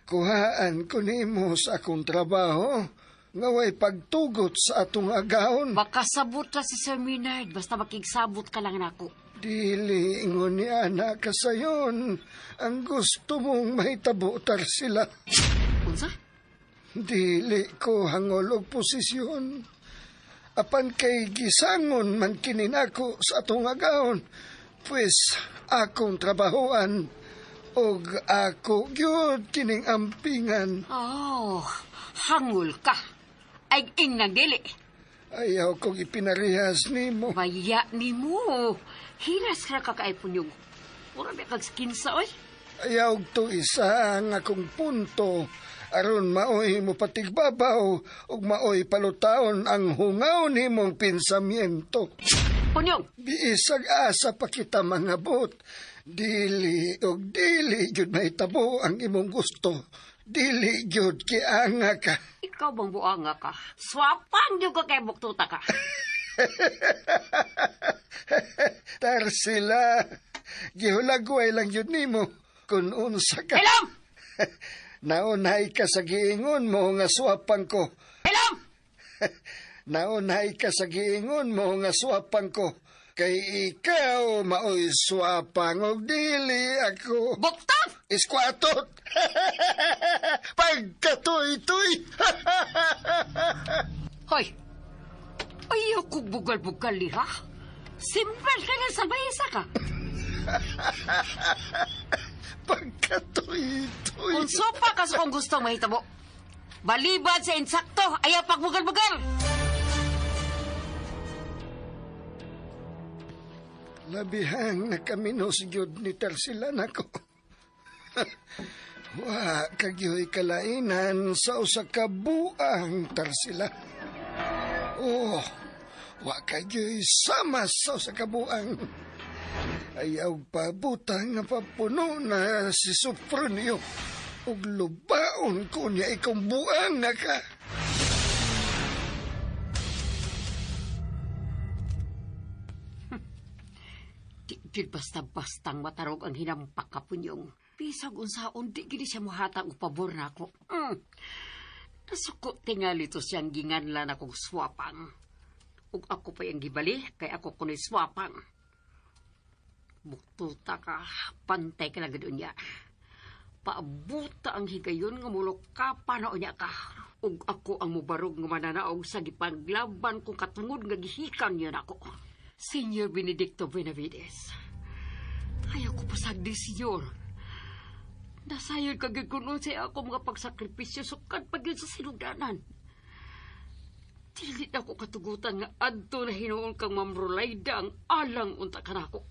Kuhaan ko nimo sa akong trabaho, ngaway pagtugot sa atong agaon. Baka sabot ka si Sir Maynard, basta makigsabot ka lang nako. Dili ingon ni Ana ka sayon, ang gusto mong mahitabo, Tarsila. Unsa? Dili ko hangol og posisyon. Apan kay gisangon man kinin ako sa atong agaon, pues akong trabahoan og ako gyud kining ampingan. Oh, hangul ka. Ay ing nang dili. Ayaw kong ipinarihas nimo. Maya ni mo. Hinas ka kakaipon yung. Mura may kagskinsa, oy. Ayaw to isa ang akong punto. Aron maoy mo patigbabaw ug maoy palutaon ang hungaw nimong pinsamyento. Punyong! Biisag asa pa kita mga bot. Dili og dili jud mahitabo ang imong gusto. Dili jud kianga ka. Ikaw bang buanga ka? Swapang yung ka kay buktuta ka. Tarsila, gihulagway lang yun nimo kung unsa ka. Hello! Naunay ka sa giingon mo nga swapang ko. Hello! Naunay ka sa giingon mo nga swapang ko. Kay ikaw maoy swapang og dili ako. Buktot! Iskwatot! Pagkatoy-toy! Hoy! Ayaw kong bugal-bugal liha. Simple ka nga sa bayisa ka. Pagkatoy-toy! Kung sopa ka sa kung gustong mahitabo. Balibad sa insakto, ayaw pagbugal-bugal. Labihang nakaminos gyud ni Tarsila nako. Wa kagyoy kalainan sa usa ka buang, Tarsila. Oh, wa kagyoy sama sa usa ka buang. Ayaw pa butang nga papuno na si Sopronio. Ug lubaon ko niya ikaw buang na ka. Di basta-bastang matarog ang hinampak ka punyong. Bisag unsaon, di gini siya muhatang upabor na ako. Nasuko tingali to siyang ginganlan akong swapang. Ug ako pa yung gibali, kay ako kuno'y swapang. Buktuta ka, pantay ka lang gano'n niya. Paabuta ang higayon nga mulok ka, panao niya ka. Ug ako ang mubarog nga mananaog sa gipanglaban kung katungod nga gihikan niya na ako. Senyor Benedicto Benavides. Ayaw ko pasagdi, senyor. Nasayod kagig kuno sa ako mga pagsakripisyo sukat pag yun sa sinugdanan. Dili na ko katugutan nga adto na hinuon kang mamrolayda ang alang unta ka na ako.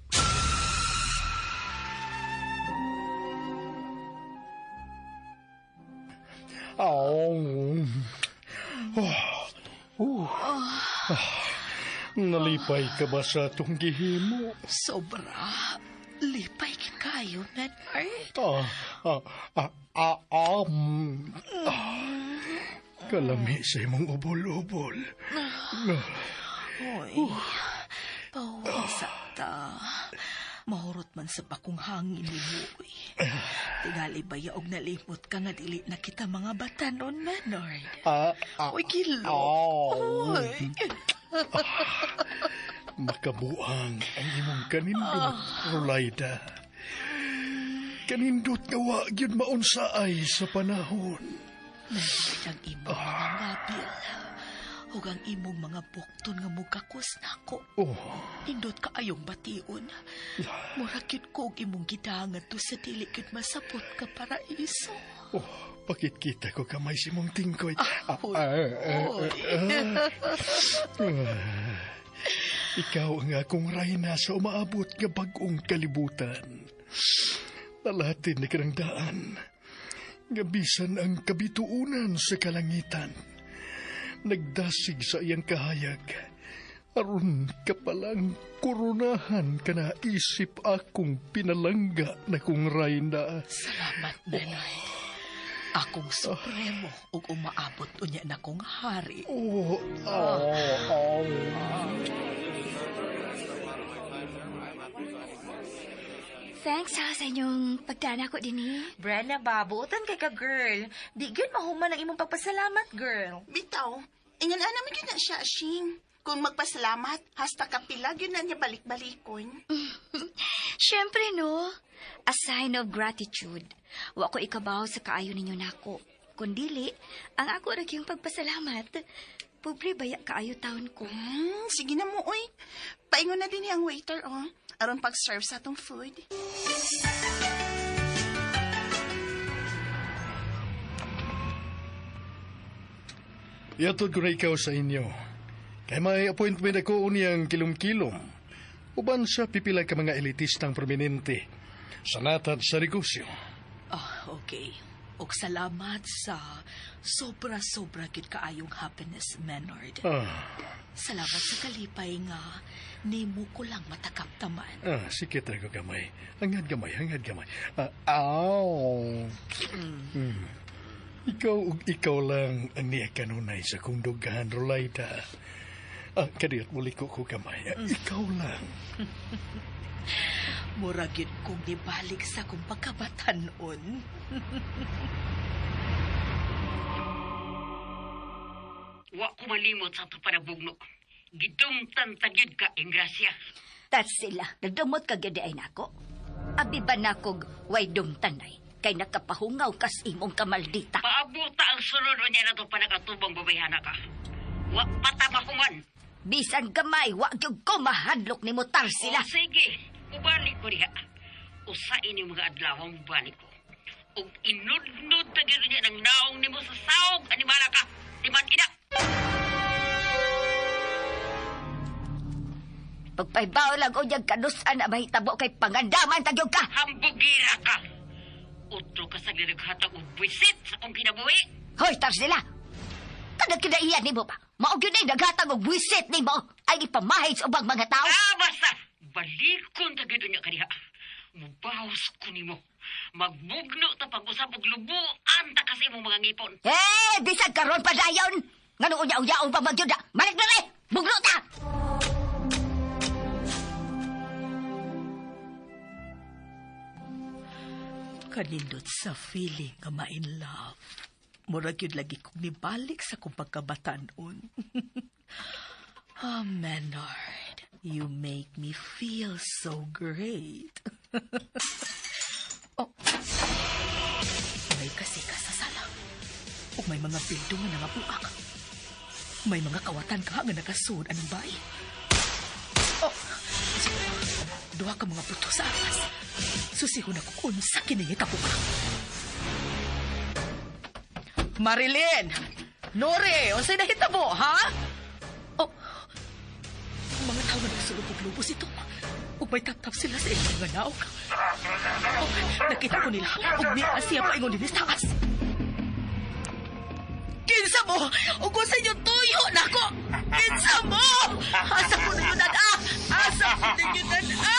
Nalipay ka ba sa itong gihimo? Sobra. Lipay kayo, Menard. Kalami sa imong ubol-ubol. Hoy, pawisa ta. Mahurot man sa pakong hangin ni Boy. Tingali ba yaog nalimot ka nga dili na kita mga batanon, Menard? Uy, kilo. Uy. Makabuang ang imong kanindot, Rolaida. Kanindot nga wa gyud maunsaay sa panahon. Menard ang imong mga ngabil. Huwag ang imong mga bukton nga mugakos nako. Nindot ka ayong bation. Murakit ko imong gidangan to sa dili kyud masapot ka paraiso. Bakit kita ko kamay si mong tingkoy? Ikaw ang akong rayna sa umaabot nga bagong kalibutan. Lalatin ni karangdaan. Gabisan ang kabituunan sa kalangitan. Nagdasig sa iyang kahayag. Aron ka palang koronahan ka na isip akong pinalangga na kong rayna. Salamat, Menard. Akong supremo ug umaabot unya na kong hari. Thanks sa inyong pagdana ko din eh. Brenna, babutan kay ka, girl. Di gyud mahuman ang imong pagpasalamat, girl. Bitaw, ingan naman yun na siya, Shing. Kung magpasalamat, hasta kapilag yun na niya balik-balikon. Siyempre, no? A sign of gratitude. Wa ko ikabaw sa kaayo ninyo nako. Kundili, ang ako ra yung pagpasalamat. Pobre baya kaayo taon ko. Sige na mo, oy. Paingon na din ang waiter, oh. Aron pag-serve sa atong food. Yatod ko na ikaw sa inyo. Kaya may appointment ako uniyang kilom-kilom. Uban sa pipila ka mga elitistang prominente sa natad sa negosyo. Okay. Og salamat sa sobra-sobra gid kaayong happiness, Menard. Salamat sa kalipay nga nimo ko lang matakaptaman. Sige tayo gamay. Hangad gamay. Ikaw lang ang niya kanunay sa kong dugahan, Rolaida. Kadiyat muli ko gamay. Ikaw lang. Muragid kong nibalik sa kong pagkabatanon. Wa ko malimot sa ito panabugno. Gidumtan tagid ka, Ingrasya. Tat sila, nagdumot ka gadi ay nako. Abi ba nakog way dumtanay? Kay nakapahungaw kas imong kamaldita. Paabuta ang sunod niya na ito panakatubang babayana ka. Wa patabahuman. Bisan gamay, wa gyud ko mahadlok ni mutar sila. O sige, mubalik ko diha. Usain yung mga adlawang mubalik ko. Og inudnud tagid niya ng naong nimo sa saog, animala ka. Timan ina. Pagpaybaw lang o niyang kanusan na mahitabo kay pangandaman tagyog ka. Hambugira ka. Utro ka sa linaghatag og buwisit sa kong kinabuhi. Hoy, tar sila. Kada kinaiyan ni mo ba? Maog yun ay naghatag og buwisit ni mo ay ipamahid sa ubang mga tao. Basta! Balikon tagid niya kaniha. Mubawas ko nimo. Magbugno ta pag-usap og lubuan ta kasi imong mga ngipon. Bisag karon pa dayon. Ngano unya-unya pa magyud. Balik na rin. Bugno ta. Kanindot sa feeling nga ma-in love. Murag yun lagi kong nibalik sa kong pagkabatanon. Menard, you make me feel so great. May kasi ka sa sala. O may mga bildo nga nangabuak. May mga kawatan ka nga nakasun anong bay. Duha ka mga buto sa apas. Susihon ako kung sa kiningit ako ka. Marilyn! Nore! Unsay nahitabo, ha? Mga tao na nagsulog og lubos ito. O may tatap sila sa ilang mga naog. Nakita ko nila. Og niya siya pa ingon din sa taas. mo? Ug sa inyo tuyo na ko. Kinsa mo? Asa ko ninyo dada? Asa ko ninyo dada?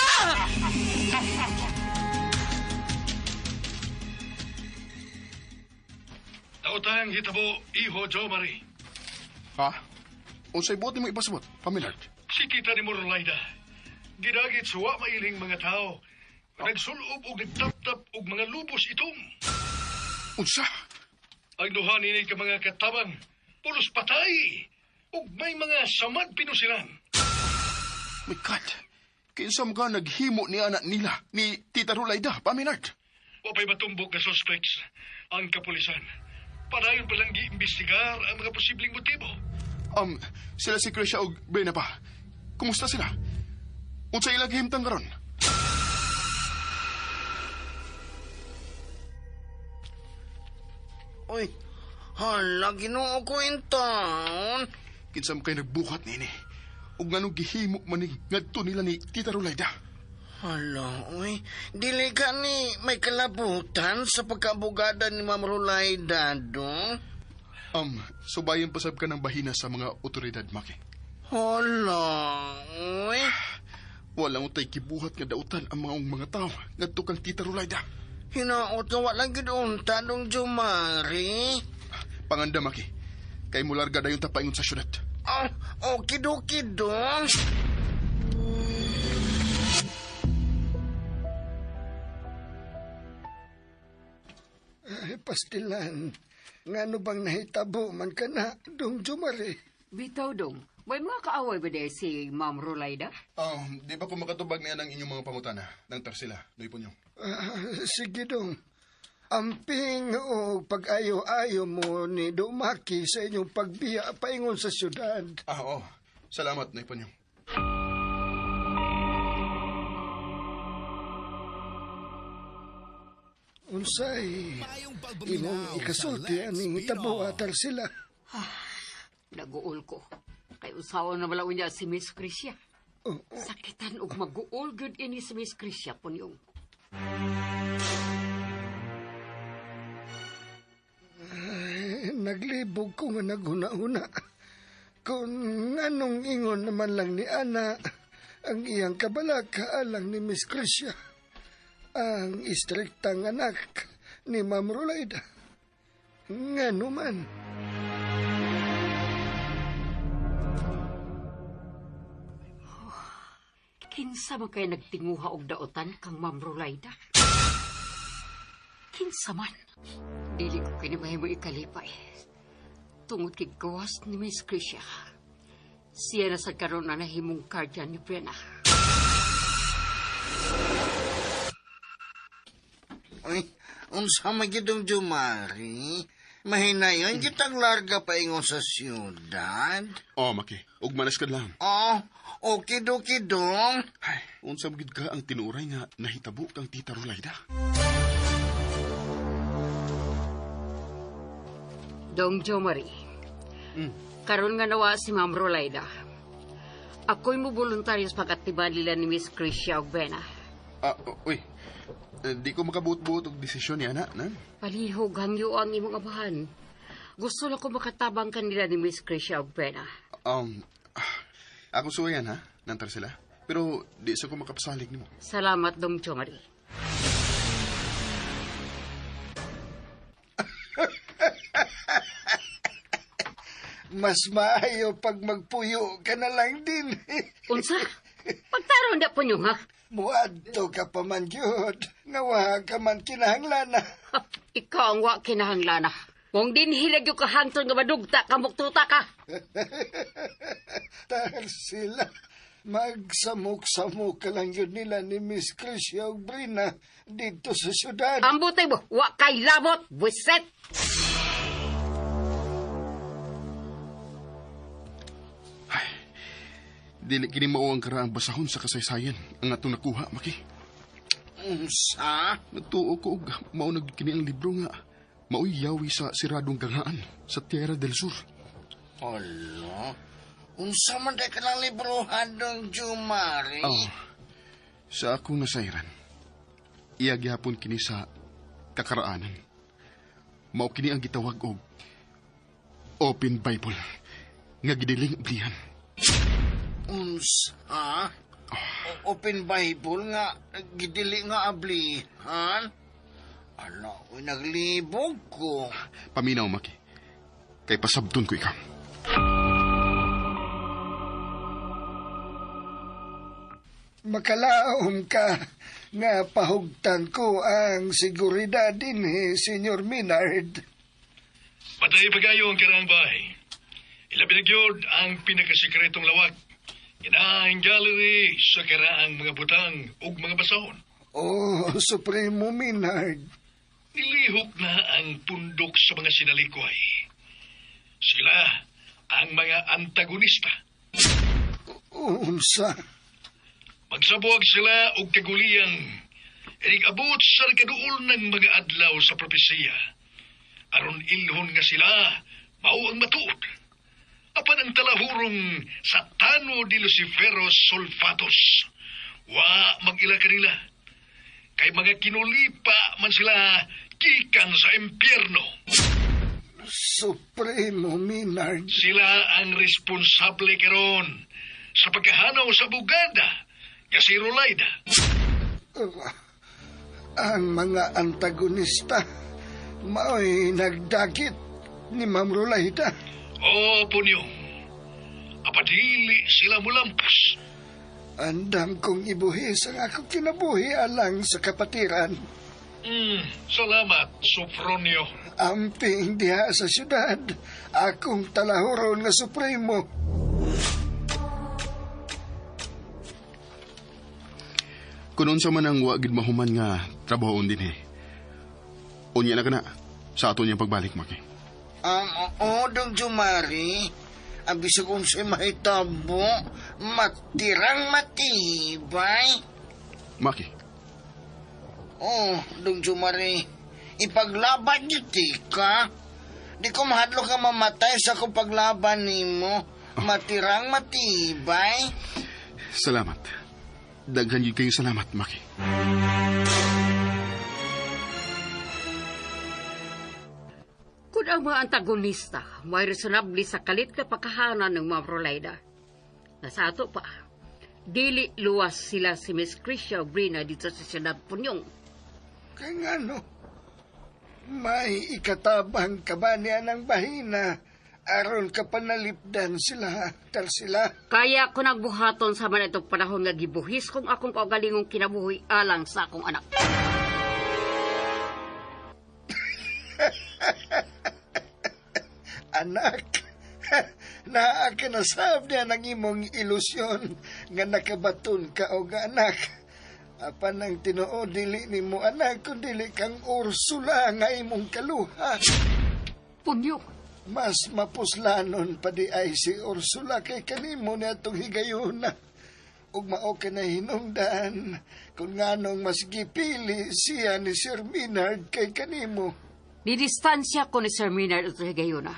Nautang hitabo, iho Jo Marie. Ha? Unsay buot nimo ipasabot, Paminard? Si kita ni Morolaida. Gidagit suwa mailing mga tao. Nagsulob og nagtap-tap og mga lubos itom. Unsa? Ang duha nini ka mga katabang, pulos patay. Ug may mga samad pinusilan. My God. Kinsa mo ka naghimo ni anak nila, ni Tita Rolaida, Paminard? Wapay matumbok na suspects ang kapulisan. Padayon palang giimbestigar ang mga posibleng motibo. Sila si Krisha og Brena pa. Kumusta sila? Unsa ilang himtang karon? Uy, hala, Ginoo ko in town. Kinsa mo kayo nagbuhat nini? Ug nganong gihimo man ni ngadto nila ni Tita Rolaida? Hala, uy, dili ka ni may kalabutan sa pagkaabogada ni Ma'am Rolaida, do? Subayan pasab ka ng bahina sa mga otoridad, Maki. Hala, uy. Walang utay kibuhat nga dautan ang mga tao ngadto kang Tita Rolaida. Hinaot nga walang gidunta dong Jumari. Panganda, Maki. Kay mo larga dayon ta paingon sa syudad. Okidoki dong. Ay, pastilan. Ngano bang nahitabo man ka na, dong Jumari? Bitaw dong, may mga kaaway ba dahil si Ma'am Rolaida? Di ba ko makatubag niya ng inyong mga pangutana? Nang tarsila, doy po niyo. Sige dong. Amping o pag-ayo-ayo mo ni Dumaki sa inyong pagbiya paingon sa syudad. Oo. Salamat, doy po niyo. Unsay imong ikasulti aning hitabo atal sila. Naguol ko. Kay usawa na malawin niya si Miss Krisya. Sakitan og maguol good ini si Miss Krisya po niyong. Naglibog ko nga naghuna-huna. Kung anong ingon naman lang ni Ana, ang iyang kabalaka alang ni Miss Krisya. Ang istriktang anak ni Ma'am Rolaida. Ngano man. Kinsa man kay nagtinguha og daotan kang Ma'am Rolaida? Kinsa man? Dili ko kini mahimo ikalipay. Tungod kay gawas ni Miss Krisya. Siya na sa karon na nahimong guardian ni Brenna. Uy, unsa magidong Jumari? Mahinayon kitang larga paingon sa syudad. Maki. Ug manas ka lang. Okidoki dong. Ay, unsa magid ka ang tinuray nga nahitabo kang Tita Rolaida? Dong Jo Marie. Karon nga nawa si Ma'am Rolaida. Ako'y mo voluntaryo sa pagkatiban nila ni Miss Krisya og Bena. Uy. Di ko makabuot-buot og desisyon ni ana, na? Palihog hangyo ang imong abahan. Gusto na ko makatabang kanila ni Miss Krisya og Bena. Ako suwayan, ha? Nantar sila. Pero di sa ko makapasalig nimo. Salamat, Dong Jo Marie. Mas maayo pag magpuyo ka na lang din. Unsa? Pagtaron da po nyo, ha? Muadto ka pa man yun. Nawa ka man kinahanglana. Ikaw ang wa kinahanglana. Kung din hilag yung kahantol nga madugta, kamuktuta ka. Dahil sila, magsamok-samok ka lang yun nila ni Miss Krisya o Brina dito sa syudad. Ang butay mo, wa kay labot, buset! Dili kini mao ang karaang basahon sa kasaysayan ang atong nakuha, Maki. Unsa? Natuo ko og mao nagkini ang libro nga mao'y yawi sa siradong gangaan sa Tierra del Sur. Hala? Unsa man day ka ng librohan dong Jumari? Sa akong nasayran, iya gihapon kini sa kakaraanan. Mao kini ang gitawag og open Bible nga gidiling blihan. Unsa? Open Bible nga gidili nga ablihan? Ala, uy, naglibog ko. Paminaw, Maki. Kay pasabton ko ikaw. Makalaom ka nga pahugtan ko ang seguridad din, Senyor Minard. Patay pagayo ang karang bahay. Ilabi na gyud ang pinakasikretong lawak. Inaang gallery sa karaang mga butang ug mga basahon. Oh, Supremo Minard. Nilihok na ang pundok sa mga sinalikway. Sila ang mga antagonista. Unsa? Magsabuag sila og kaguliyang abot sa kaduol ng mga adlaw sa propesiya. Aron ilhon nga sila mao ang matuod. Apan ang talahurong Satano di Luciferos Sulfatos. Wa mag-ila kanila. Kay mga kinulipa man sila gikan sa impyerno. Supremo Minard. Sila ang responsable karon sa pagkahanaw sa bugada nga si Rolaida. Ang mga antagonista mao'y nagdagit ni Ma'am Rolaida. O, Punyong. Apadili sila mulampas. Andam kong ibuhis ang akong kinabuhi alang sa kapatiran. Salamat, Sofronio. Amping diha sa syudad, akong talahuron nga Supremo. Kunon sa man ang wagid mahuman nga trabahoon din Unya na ka na sa ato niyang pagbalik, Maki. Dong Jumari, ang bisag kong siya mahitabo, matirang matibay. Maki, Dong Jumari, ipaglaban niyo, tika. Di ko mahadlo ka mamatay sa kung paglaban nimo. Matirang matibay. salamat. Daghan yun kayo salamat, Maki. Kung ang mga antagonista may resonabli sa kalit na pagkahanan ng mga Rolaida, nasa ato pa, dili luwas sila si Miss Krisha Brina dito sa Siyudad Punyong. Kaya nga no, may ikatabang kabanya ng bahina aron kapanalipdan sila, sila. Kaya ko nagbuhaton sa man itong panahon nga gibuhis kung akong kaugalingong kinabuhi alang sa akong anak. Anak, naakinasab niya ng imong ilusyon nga nakabaton ka og anak. Apan ang tinuod dili nimo anak kun dili kang Ursula nga imong kaluha. Punyo. Mas mapuslanon pa di ay si Ursula kay kanimo ni atong higayuna. Ug mao ka na hinungdan kung nganong mas gipili siya ni Sir Minard kay kanimo. Didistansya ko ni Sir Minard at Higayuna.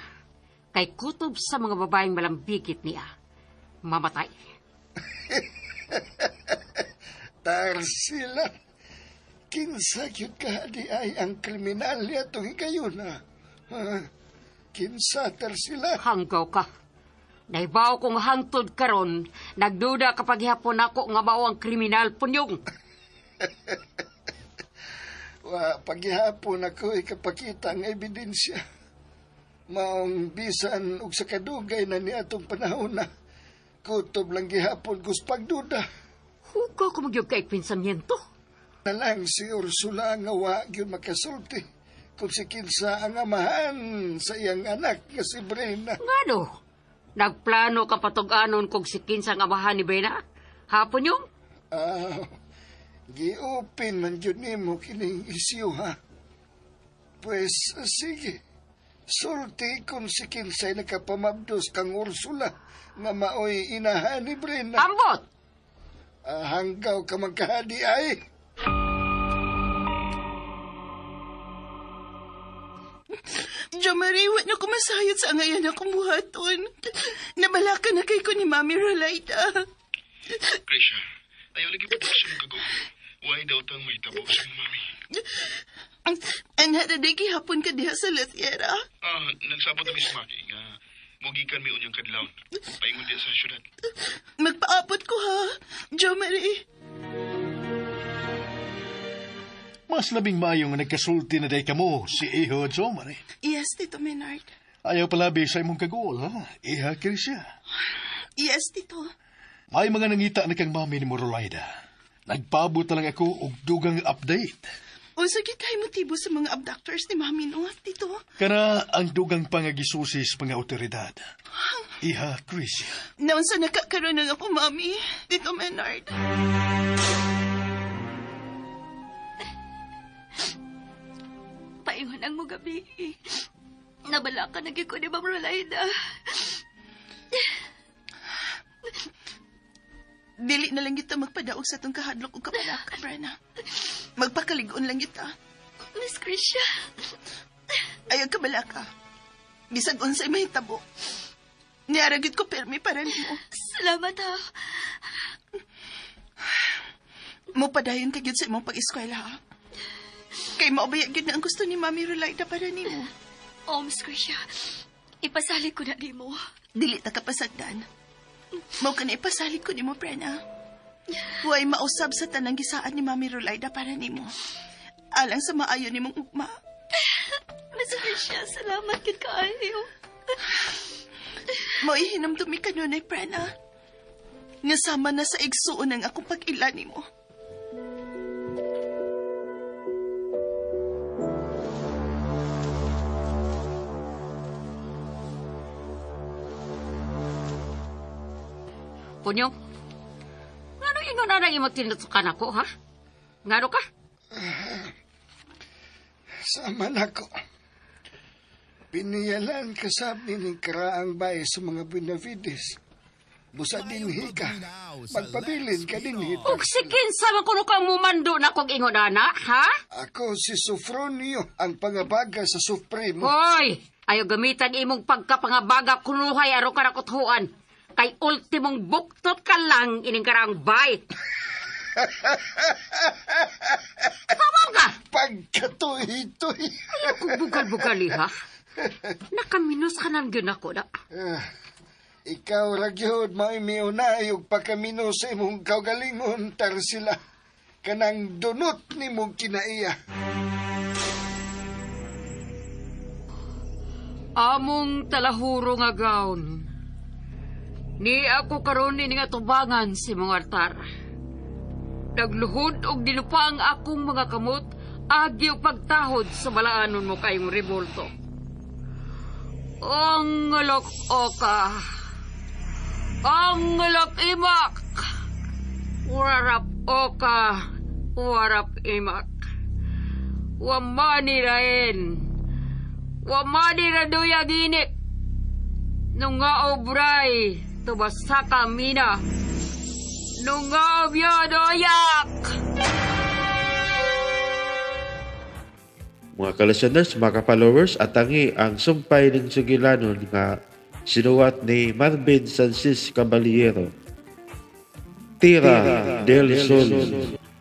Kay kutob sa mga babaeng malambikit niya, mamatay. Tarsila, kinsa gyud ka di ay ang kriminal niya itong higayuna. Kinsa, Tarsila? Hanggaw ka. Naibaw kong hangtod karon, nagduda kapag hapon ako nga baw ang kriminal Punyong. Paghihapon ako ikapakita ang ebidensya. Maong bisan og sa kadugay na ni atong panahon na kutob lang gihapon kus pagduda. Hugaw ko magyog kay pinsamyento. Nalang si Ursula nga wa gyud makasulti kung si kinsa ang amahan sa iyang anak nga si Brena. Ngano? Nagplano ka patog-anon kung si kinsa ang amahan ni Brena? Hapon yung? Giupin man yun nimo kining isyu, ha? Pues, sige. Sulti kung si kinsay nakapamabdos kang Ursula nga maoy inahan ni Brena. Ambot! Hanggaw ka magkahadi ay. Jomari, wa na kumasayot sa ngayon akong buhaton. Nabalaka na kay ko ni Mami Rolaida. Krisha, ayaw lagi po sa mga kago. Huwag daw tang may tabo sa mami. Ang haraday hapon ka diha sa Latiera. Nagsabot na Miss Maki nga Mugikan mi unyong kadlawon. Paingon di sa syudad. Magpaabot ko ha, Jo Marie. Mas labing maayo nga nagkasulti na day kamo si Iho Jo Marie. Yes, Tito Maynard. Ayaw palabi sa imong kagol, ha? Iha Krisya. Yes, Tito. May mga nangita na kang mami ni Morolaida. Nagpaabot na lang ako og dugang update. O sige kayo motibo sa mga abductors ni Mami no, Tito. Kana ang dugang pangagisusis mga otoridad. Iha Krisya. Naon sa nakakaroon ng ako, Mami, Tito Maynard. Paingon ang mo gabi. Nabala ka naging ko ni Ma'am Rolaida. Dili na lang kita magpadaog sa itong kahadlok o kabalaka, Brenna. Magpakaligon lang kita. Miss Krisha. Ayaw kabalaka. Bisag unsay mahitabo. Niaragit ko permi para nimo. Salamat ha. Mupadayon ka gyud sa imong pag-eskwela, ha? Kay maubayag gyud na ang gusto ni Mami Rolaida para nimo. Oh, Miss Krisha. Ipasalit ko na di mo. Dili ta kapasagdan. Mao ka na ipasalit ko nimo, Brenna. Huwag mausab sa tanang gisaan ni Mami Rolaida para nimo. Alang sa maayo nimong ugma. Miss Krisha, salamat kid kaayo. Mao ihinamdumi ka nun, Brenna. Nga sama na sa igsuon ang akong pag-ila nimo. Punyong, ngano ingon na nang imong tinutukan ako, ha? Ngano ka? Sama na ko. Piniyalan kasab ni karaang bay sa mga Benavides. Busa dinhi ka. Magpabilin ka dinhi. Og sikin sa makuno kang mumando na kong ingon ana, ha? Ako si Sofronio, ang pangabaga sa Supremo. Hoy! Ayaw gamitan imong pagkapangabaga kunuhay aron ka nakuthuan. Kay ultimong buktot ka lang ining karang bay. Tama ka! Pagkatuhi-tuhi. Ayaw kong bugal-bugali, ha? Nakaminos ka nang yun ako na. Ikaw, Ragyod, maimiunay og pagkamino sa imong kaugalingon, tar sila. Kanang dunot ni mong kinaiya. Among talahuro nga gaon. Ni ako karon ini nga tubangan si mga altar. Nagluhod og dilupang akong mga kamot, agi og pagtahod sa balaanon mo kayong revolto. Ang ngalok oka. Ang ngalok imak. Warap oka. Warap imak. Wamani rain. Wamani raduyag inip. Nung nga obray. Tubasaka mina. Nung nga obyadoyak. Mga ka-listeners, mga ka-followers, atangi ang sumpay ng sugilanon nga sinuwat ni Marvin Francis Caballero. Tira del Sol.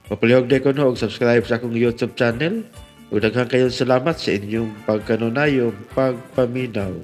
Papalihog de ko no og subscribe sa akong YouTube channel. Ug daghang kayong salamat sa inyong pagkanunayong pagpaminaw.